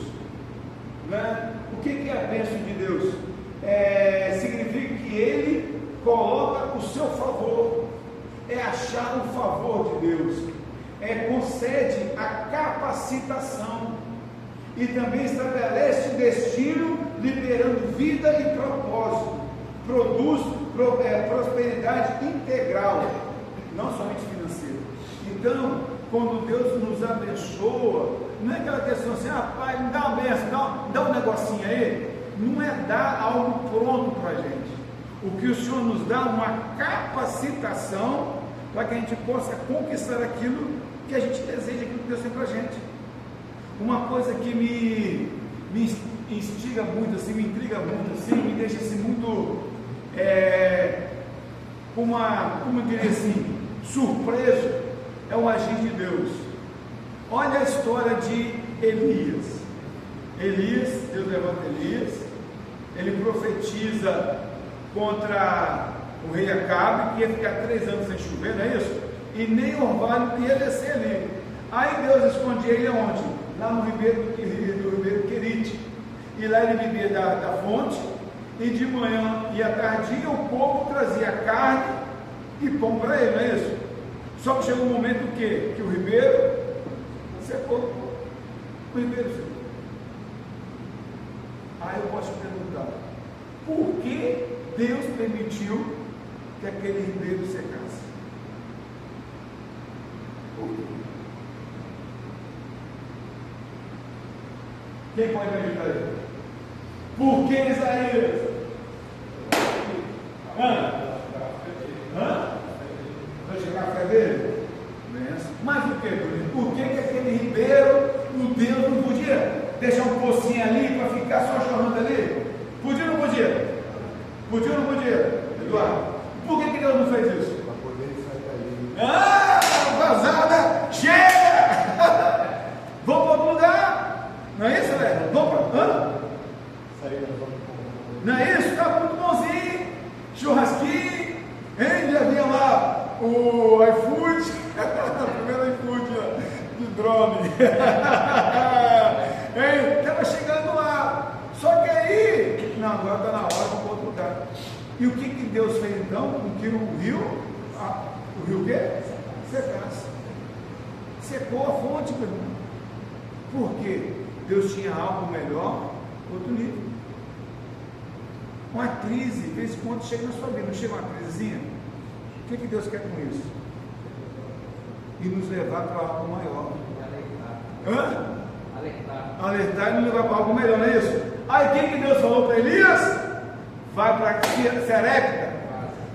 Né? O que é a bênção de Deus? Significa que Ele coloca o seu favor, achar o favor de Deus, concede a capacitação e também estabelece o destino, liberando vida e propósito, produz prosperidade integral, não somente financeira. Então, quando Deus nos abençoa, não é aquela questão assim: pai, me dá uma benção, dá um negocinho aí. Não é dar algo pronto para a gente. O que o Senhor nos dá é uma capacitação para que a gente possa conquistar aquilo que a gente deseja, aquilo que Deus tem para a gente. Uma coisa que me instiga muito, assim, me intriga muito, assim, me deixa assim muito, como eu diria assim, surpreso, é o agir de Deus. Olha a história de Elias. Deus levanta Elias, ele profetiza contra o rei Acabe, que ia ficar 3 anos sem chover, não é isso? E nem orvalho ia descer ali. Aí Deus escondia ele aonde? Lá no ribeiro Querite. E lá ele bebia da fonte, e de manhã e à tardinha o povo trazia carne e pão para ele, não é isso? Só que chegou um momento que o ribeiro secou. O ribeiro secou. Aí eu posso perguntar: por que Deus permitiu que aquele ribeiro secasse? Por quê? Quem pode me ajudar aí? Por que, Isaías? Vai chegar a fé dele? Mas o que? Por que aquele ribeiro, o Deus não podia deixar um pocinho ali para ficar só chorando ali? Podia ou não podia? Podia ou não podia? Eduardo, por que Deus não fez isso? Para poder sair dali. Vazada! Chega! Vamos para outro lugar! Não é isso, velho? Vamos para. Não é isso? Estava muito bonzinho, churrasquinho, hein? Já havia lá o iFood, primeiro iFood de drone, estava chegando lá, só que aí, não, agora está na hora, vamos para outro lugar. E o que Deus fez então? Com que o rio o quê? Secasse, secou a fonte, meu irmão. Por quê? Deus tinha algo melhor, outro nível. Uma crise, de vez em quando chega na sua vida, não chega uma crisezinha? O que Deus quer com isso? E nos levar para algo maior. Alertar e nos levar para algo melhor, não é isso? Aí o que Deus falou para Elias? Vai para Serepta,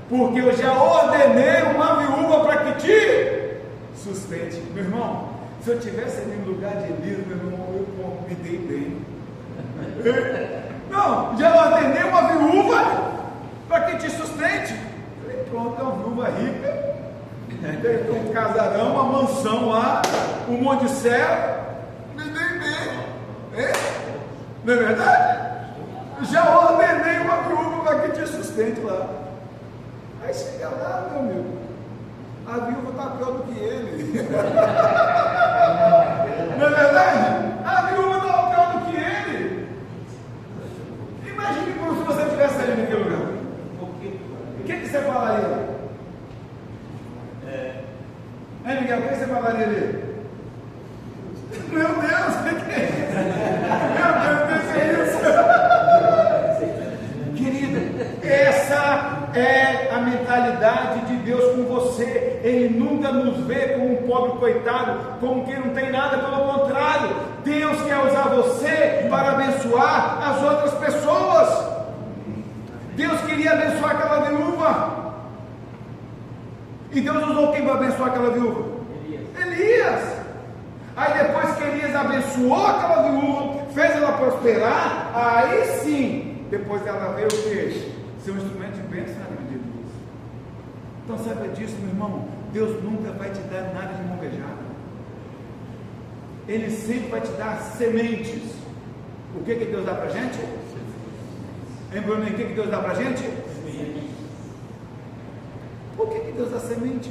porque eu já ordenei uma viúva para que te sustente. Meu irmão, se eu tivesse ali no lugar de Elias, meu irmão, eu me dei bem. Não, já ordenei uma viúva para que te sustente. Falei, pronto, é uma viúva rica, tem um casarão, uma mansão lá, um monte de céu, me dei bem, não é verdade? Já ordenei uma viúva para que te sustente lá. Aí chega lá, meu amigo, a viúva está pior do que ele. Não é verdade? A viúva está pior do que ele. Imagine como se você estivesse ali naquele lugar. O que você falaria? Miguel, o que você falaria ali? Meu Deus, o que é isso? Meu Deus, o que é isso? Querido, essa é a mentalidade de Deus com você. Ele nunca nos vê como um pobre coitado, como quem não tem nada, pelo contrário, Deus quer usar você para abençoar as outras pessoas. Deus queria abençoar aquela viúva, E Deus usou quem para abençoar aquela viúva? Elias. Aí depois que Elias abençoou aquela viúva, fez ela prosperar, aí sim, depois dela veio o quê? Ser um instrumento de bênção na vida de Deus. Então saiba disso, meu irmão. Deus nunca vai te dar nada de mão beijada. Ele sempre vai te dar sementes. O que Deus dá para a gente? Hein, Bruno? O que Deus dá para a gente? Por que Deus dá semente?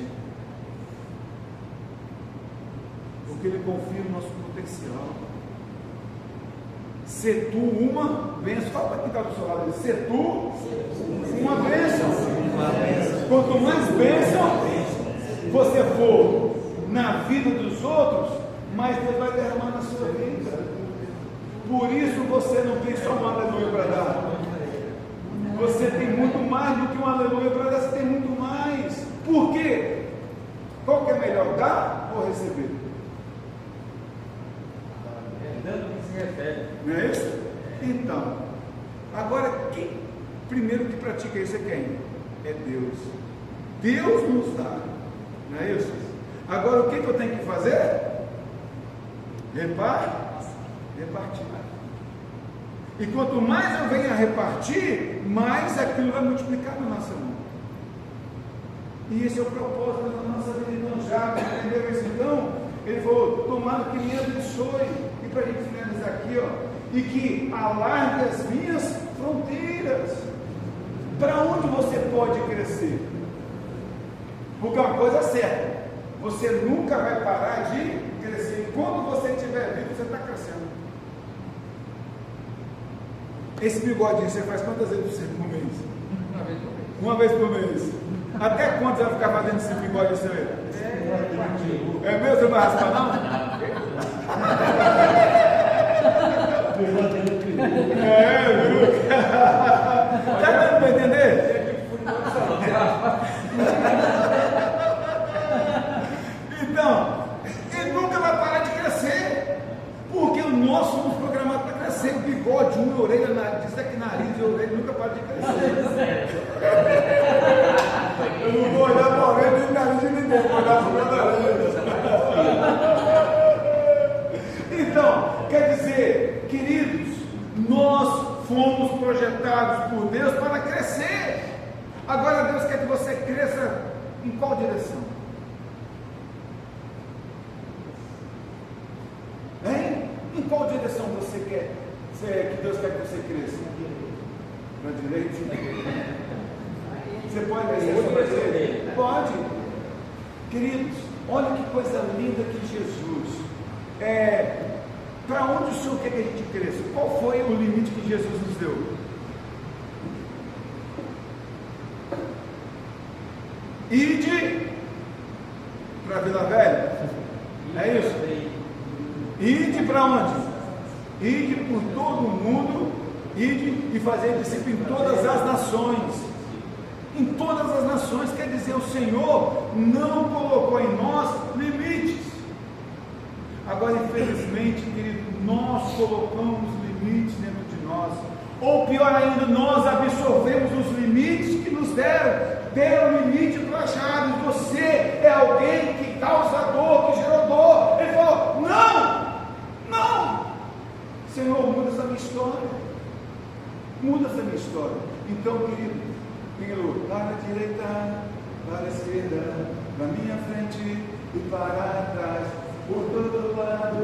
Porque Ele confia no nosso potencial. Se tu uma bênção, fala para quem está do seu lado, se tu uma bênção. Quanto mais bênção você for na vida dos outros, mais Deus vai derramar na sua vida. Por isso você não tem só um aleluia para dar. Você tem muito mais do que um aleluia para dar, você tem muito mais. Por quê? Qual que é melhor, dar ou receber? Dando que se recebe. Não é isso? Então, agora quem primeiro que pratica isso é quem? É Deus. Deus nos dá. Não é isso? Agora o que eu tenho que fazer? Repartir. E quanto mais eu venho a repartir, mais aquilo vai multiplicar na nossa mão. E esse é o propósito da nossa vida. Então, já entendeu isso? Então, ele falou: tomara que me abençoe. E para a gente finalizar aqui, ó, e que alargue as minhas fronteiras. Para onde você pode crescer? Porque uma coisa é certa: você nunca vai parar de crescer. Enquanto você estiver vivo, você está crescendo. Esse bigodinho você faz quantas vezes por mês? Uma vez por mês. Até quando você vai ficar fazendo esse bigode seu aí? É mesmo? Você não vai raspar não? Viu? Tá dando para entender? Então, ele nunca vai parar de crescer, porque nós somos programados para crescer. O bigode, unha, orelha, nariz, diz que nariz e orelha nunca para de crescer. Eu não vou olhar para a orelha nem nariz de ninguém, vou olhar para o meu nariz. Então, quer dizer, queridos, nós fomos projetados por Deus para crescer. Agora Deus quer que você cresça em qual direção? Hein? Em qual direção você quer que Deus quer que você cresça? Na direita? Você pode crescer para a direita? Pode. Queridos, olha que coisa linda que Jesus para onde o Senhor quer que a gente cresça? Qual foi o limite que Jesus nos deu? Ide para Vila Velha. É isso? Ide para onde? Ide por todo o mundo. Ide e fazer discípulo em todas as nações. Em todas as nações, quer dizer, o Senhor não colocou em nós limites. Agora, infelizmente, querido, nós colocamos limites dentro de nós. Ou pior ainda, nós absorvemos os limites que nos deram limite traçado. Você é alguém que causa dor, que gerou dor. Ele falou: não, Senhor, muda essa minha história. Muda essa minha história. Então, querido, para a direita, para a esquerda, para a minha frente e para trás, por todo lado.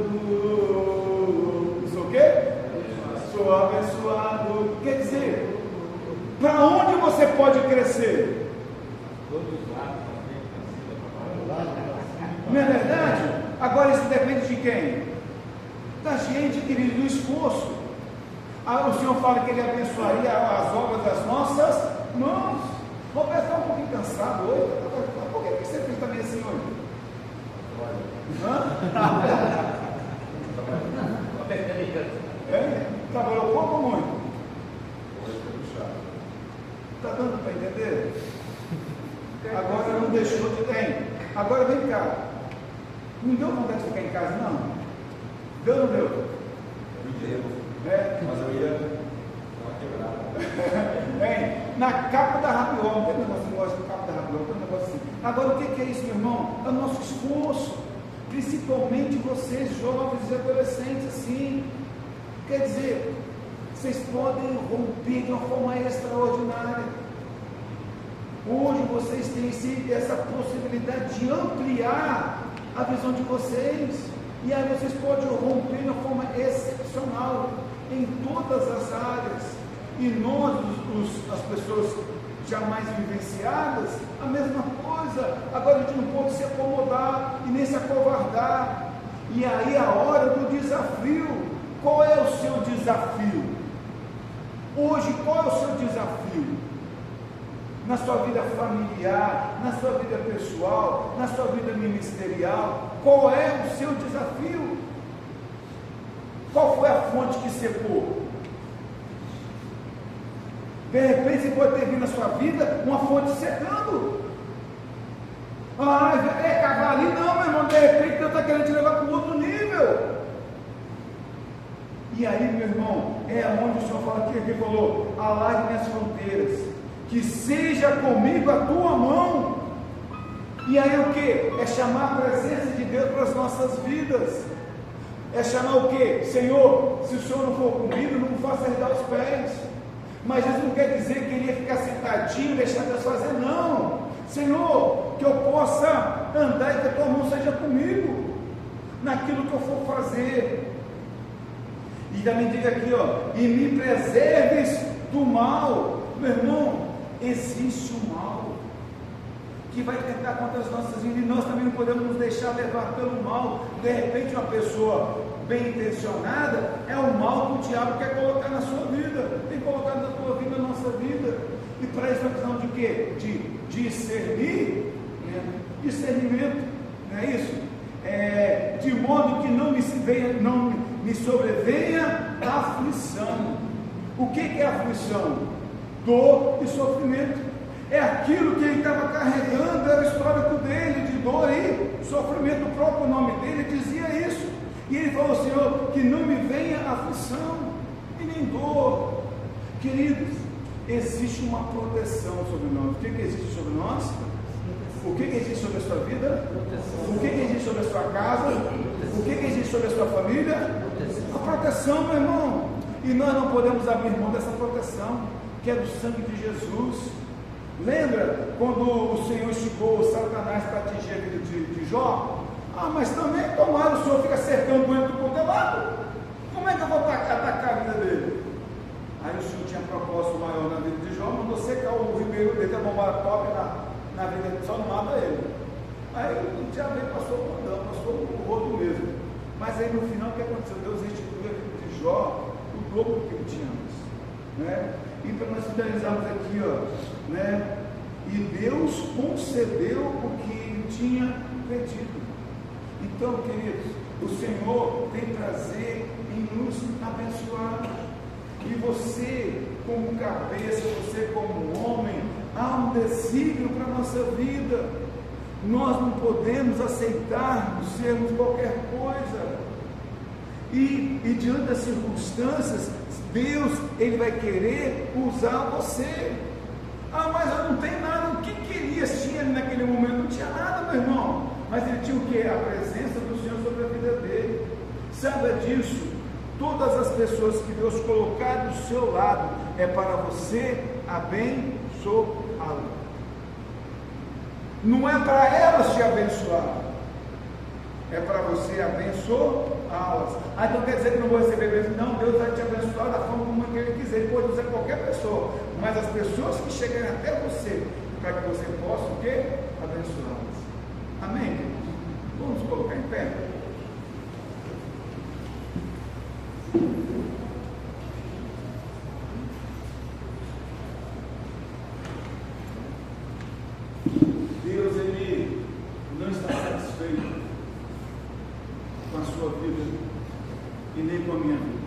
Sou o quê? Sou abençoado. Quer dizer, para onde você pode crescer? Não é verdade? Agora isso depende de quem? Da gente, querido, do esforço. O Senhor fala que Ele abençoaria as obras das nossas mãos. Roberto está um pouquinho cansado hoje. Por que você fez também assim hoje? Trabalhou pouco ou muito? Está dando para entender? Agora não deixou de ter. Agora vem cá. Não deu vontade de ficar em casa, não? Deu ou não deu? Mas eu ia dar uma quebrada. Na capa da Rapidão, não tem um negócio que gosta de capa da Rapidão, tem um negócio assim. Agora, o que é isso, meu irmão? É o nosso esforço, principalmente vocês, jovens e adolescentes, assim. Quer dizer, vocês podem romper de uma forma extraordinária. Hoje vocês têm essa possibilidade de ampliar a visão de vocês, e aí vocês podem romper de uma forma excepcional em todas as áreas. E nós, as pessoas jamais vivenciadas, a mesma coisa. Agora a gente não pode se acomodar e nem se acovardar. E aí a hora do desafio. Qual é o seu desafio? Hoje, qual é o seu desafio? Na sua vida familiar, na sua vida pessoal, na sua vida ministerial, qual é o seu desafio? Qual foi a fonte que secou? De repente você pode ter vindo na sua vida uma fonte secando. É cavar ali? Não, meu irmão, de repente Deus está querendo te levar para um outro nível. E aí, meu irmão, é onde o Senhor fala aqui, ele falou: alargue minhas fronteiras, que seja comigo a tua mão. E aí o que? É chamar a presença de Deus para as nossas vidas. É chamar o que? Senhor, se o Senhor não for comigo, não me faça herdar os pés. Mas isso não quer dizer que ele ia ficar sentadinho e deixar Deus fazer, não. Senhor, que eu possa andar e que a tua mão seja comigo, naquilo que eu for fazer. E também diga aqui, e me preserves do mal. Meu irmão, existe o mal que vai tentar contra as nossas vidas, e nós também não podemos nos deixar levar pelo mal. De repente uma pessoa bem intencionada é o mal que o diabo quer colocar na sua vida, tem colocado na tua vida, na nossa vida. E para isso nós precisamos de quê? De discernir, discernimento, não é isso? De modo que não me sobrevenha aflição. O que é aflição? Dor e sofrimento. É aquilo que ele estava carregando, era o histórico dele, de dor e sofrimento. O próprio nome dele dizia isso. E ele falou: Senhor, que não me venha aflição e nem dor. Queridos, existe uma proteção sobre nós. O que existe sobre nós? O que existe sobre a sua vida? O que existe sobre a sua casa? O que existe sobre a sua família? A proteção, meu irmão. E nós não podemos abrir mão dessa proteção, que é do sangue de Jesus. Lembra quando o Senhor chegou Satanás para atingir a vida de Jó? Mas também tomaram, o Senhor fica cercando com ele do ponto lado. Como é que eu vou atacar a vida dele? Aí o Senhor tinha propósito maior na vida de Jó, mandou secar o ribeiro dele, a bomba top na vida dele, só não mata ele. Aí o diabo passou o condão, passou o rodo mesmo. Mas aí no final o que aconteceu? Deus restituiu a vida de Jó o dobro que ele tinha antes, né? E para nós finalizarmos aqui, e Deus concedeu o que ele tinha pedido. Então, queridos, o Senhor tem prazer em nos abençoar. E você, como cabeça, você como homem, há um desígnio para a nossa vida. Nós não podemos aceitar sermos qualquer coisa. E diante das circunstâncias, Deus, Ele vai querer usar você. Mas eu não tenho nada. O que Elias tinha naquele momento? Não tinha nada, meu irmão. Mas ele tinha o que? A presença do Senhor sobre a vida dele. Saiba disso. Todas as pessoas que Deus colocar do seu lado é para você abençoá-las. Não é para elas te abençoar, é para você abençoá-las. Então quer dizer que não vou receber bênção? Não, Deus vai te abençoar da forma como Ele quiser. Ele pode usar qualquer pessoa, mas as pessoas que chegarem até você, para que você possa o quê? Abençoá-las. Amém? Vamos colocar em pé. Deus, Ele não está satisfeito com a sua vida e nem com a minha vida.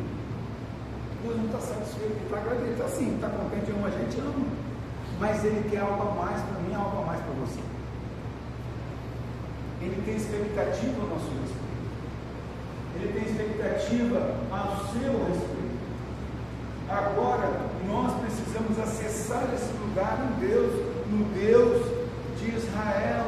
Deus não está satisfeito, Ele está agradecido, Ele está assim, está contente, ama a gente, ama, mas Ele quer algo a mais para mim, algo a mais para você. Ele tem expectativa ao nosso respeito, Ele tem expectativa ao seu respeito. Agora, nós precisamos acessar esse lugar em Deus, no Deus de Israel.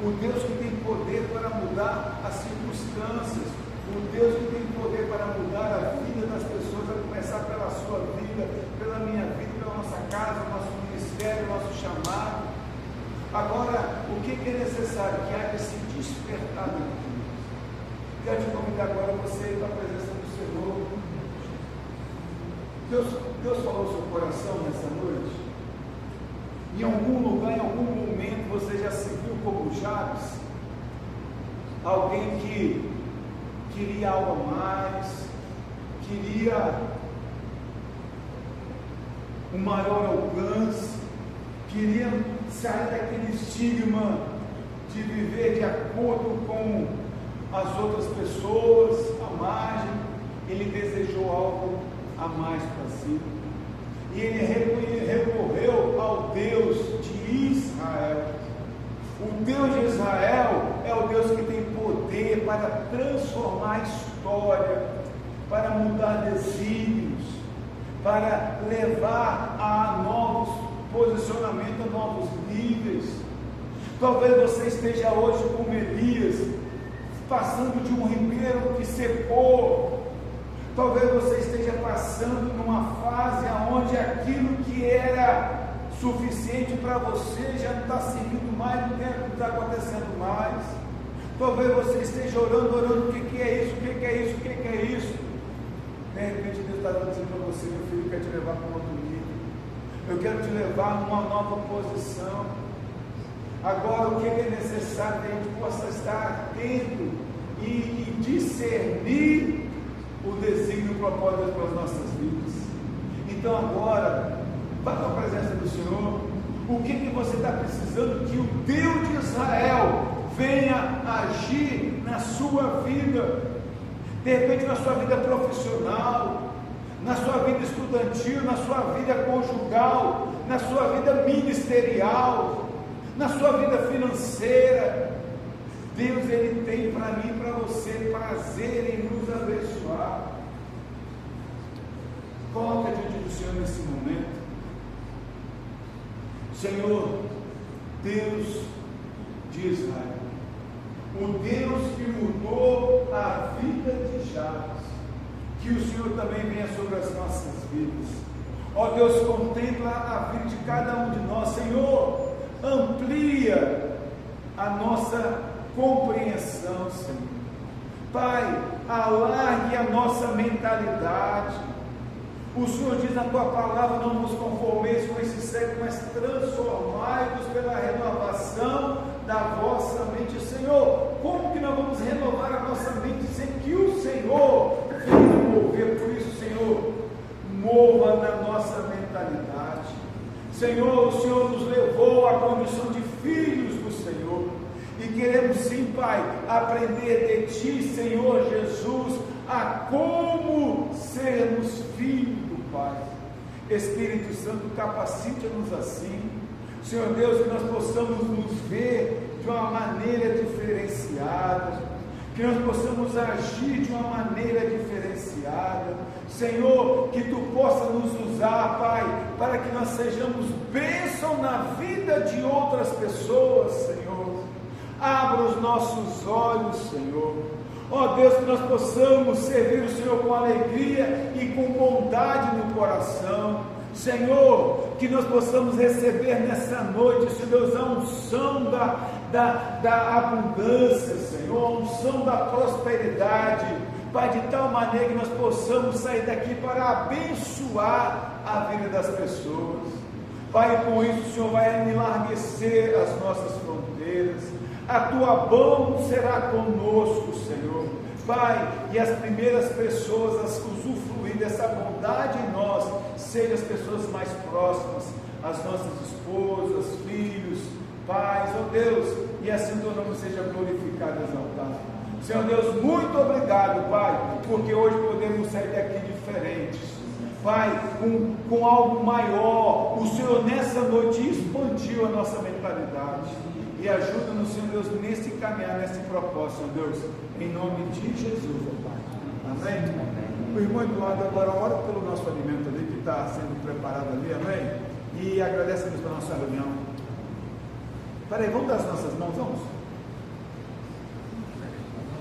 o Deus que tem poder para mudar as circunstâncias, o Deus que tem poder para mudar a vida das pessoas, a começar pela sua vida, pela minha vida, pela nossa casa, nosso ministério, nosso chamado. Agora, o que é necessário? Que haja esse despertar dentro de nós. Quero te convidar agora você para a presença do Senhor. Deus falou ao seu coração nessa noite. Em algum lugar, em algum momento, você já se viu como Jabes? Alguém que queria algo a mais, queria um maior alcance, queria sair daquele estigma de viver de acordo com as outras pessoas, à margem. Ele desejou algo a mais para si, e ele recorreu ao Deus de Israel. O Deus de Israel é o Deus que tem poder para transformar a história, para mudar desígnios, para levar a novos posicionamentos, a novos níveis. Talvez você esteja hoje como Elias, passando de um ribeiro que secou. Talvez você esteja passando numa fase onde aquilo que era suficiente para você já não está servindo mais, não está acontecendo mais. Talvez você esteja orando, o que é isso, o que é isso, o que é isso. De repente Deus está dizendo para você: meu filho, eu quero te levar para um outro nível, eu quero te levar numa nova posição. Agora, o que é necessário? Que a gente possa estar atento e discernir o desígnio e o propósito para as nossas vidas. Então agora, vá para a presença do Senhor. O que você está precisando? Que o Deus de Israel venha agir na sua vida. De repente na sua vida profissional, na sua vida estudantil, na sua vida conjugal, na sua vida ministerial, na sua vida financeira. Deus, Ele tem para mim e para você prazer em nos abençoar. Coloca diante do Senhor nesse momento. Senhor, Deus de Israel, o Deus que mudou a vida de Jabes, que o Senhor também venha sobre as nossas vidas. Ó Deus, contempla a vida de cada um de nós. Senhor, amplia a nossa compreensão, Senhor. Pai, alargue a nossa mentalidade. O Senhor diz na tua palavra: não nos conformeis com esse século, mas transformai-vos pela renovação da vossa mente. Senhor, como que nós vamos renovar a nossa mente sem que o Senhor venha mover? Por isso, Senhor, mova na nossa mentalidade. Senhor, o Senhor nos levou à condição de filhos do Senhor, e queremos sim, Pai, aprender de Ti, Senhor Jesus, a como sermos filhos do Pai. Espírito Santo, capacite-nos assim, Senhor Deus, que nós possamos nos ver de uma maneira diferenciada, que nós possamos agir de uma maneira diferenciada. Senhor, que Tu possa nos usar, Pai, para que nós sejamos bênção na vida de outras pessoas, Senhor. Abra os nossos olhos, Senhor. Ó Deus, que nós possamos servir o Senhor com alegria e com bondade no coração. Senhor, que nós possamos receber nessa noite, Senhor Deus, a unção da abundância, Senhor, a unção da prosperidade, Pai, de tal maneira que nós possamos sair daqui para abençoar a vida das pessoas. Pai, com isso o Senhor vai enlarguecer as nossas fronteiras. A Tua mão será conosco, Senhor. Pai, e as primeiras pessoas a usufruir dessa bondade em nós, sejam as pessoas mais próximas, as nossas esposas, filhos, pais, ó Deus, e assim o Teu nome seja glorificado e exaltado. Senhor Deus, muito obrigado, Pai, porque hoje podemos sair daqui diferentes, Pai, com algo maior. O Senhor nessa noite expandiu a nossa mentalidade. E ajuda-nos, Senhor Deus, nesse caminhar, nesse propósito, Senhor Deus, em nome de Jesus, ó Pai. Amém? O irmão Eduardo agora ora pelo nosso alimento ali, que está sendo preparado ali, amém? E agradece a Deus pela nossa reunião. Peraí, vamos dar as nossas mãos, vamos?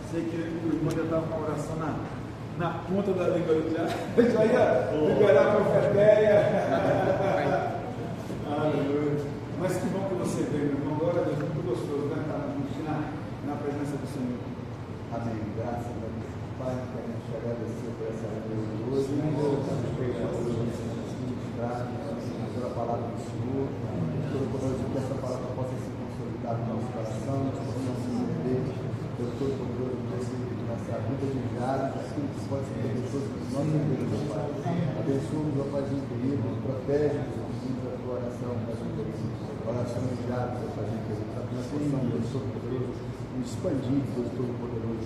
Sei que o irmão já estava com uma oração na ponta da língua, já ia liberar a profetéia. Aleluia. Mas que bom que você veio, meu irmão. Glória a Deus, muito gostoso, né? Estar na presença do Senhor. Amém. Graças a Deus. Pai, queremos te agradecer por essa reunião de hoje. Pela palavra do Senhor, pelo poder que essa palavra possa se consolidar no nosso coração, nós possamos entender pelo todo o poder de Deus nessa vida de milhares, aquilo que pode ser pessoas que nós entendemos, Pai. Abençoa-nos, ó Pai querido, protege-nos, pedimos a tua oração, Pai querido, orações diárias, ó Pai querido, para que nós possamos, Deus Todo-Poderoso, nos expandir, Deus Todo-Poderoso,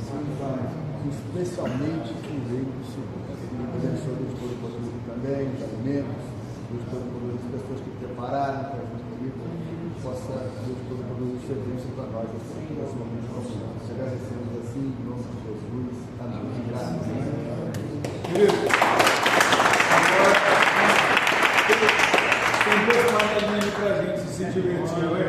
especialmente no reino do Senhor. Abençoa, Deus Todo-Poderoso, também, os alimentos, Deus Todo-Poderoso, as pessoas que prepararam para junto comigo, possa Deus Todo-Poderoso ser bênção para nós nesse momento de comunhão. Te agradecemos assim, em nome de Jesus. Amém. Graças a Deus. Querido, agora tem duas panelinhas para a gente se divertir, né?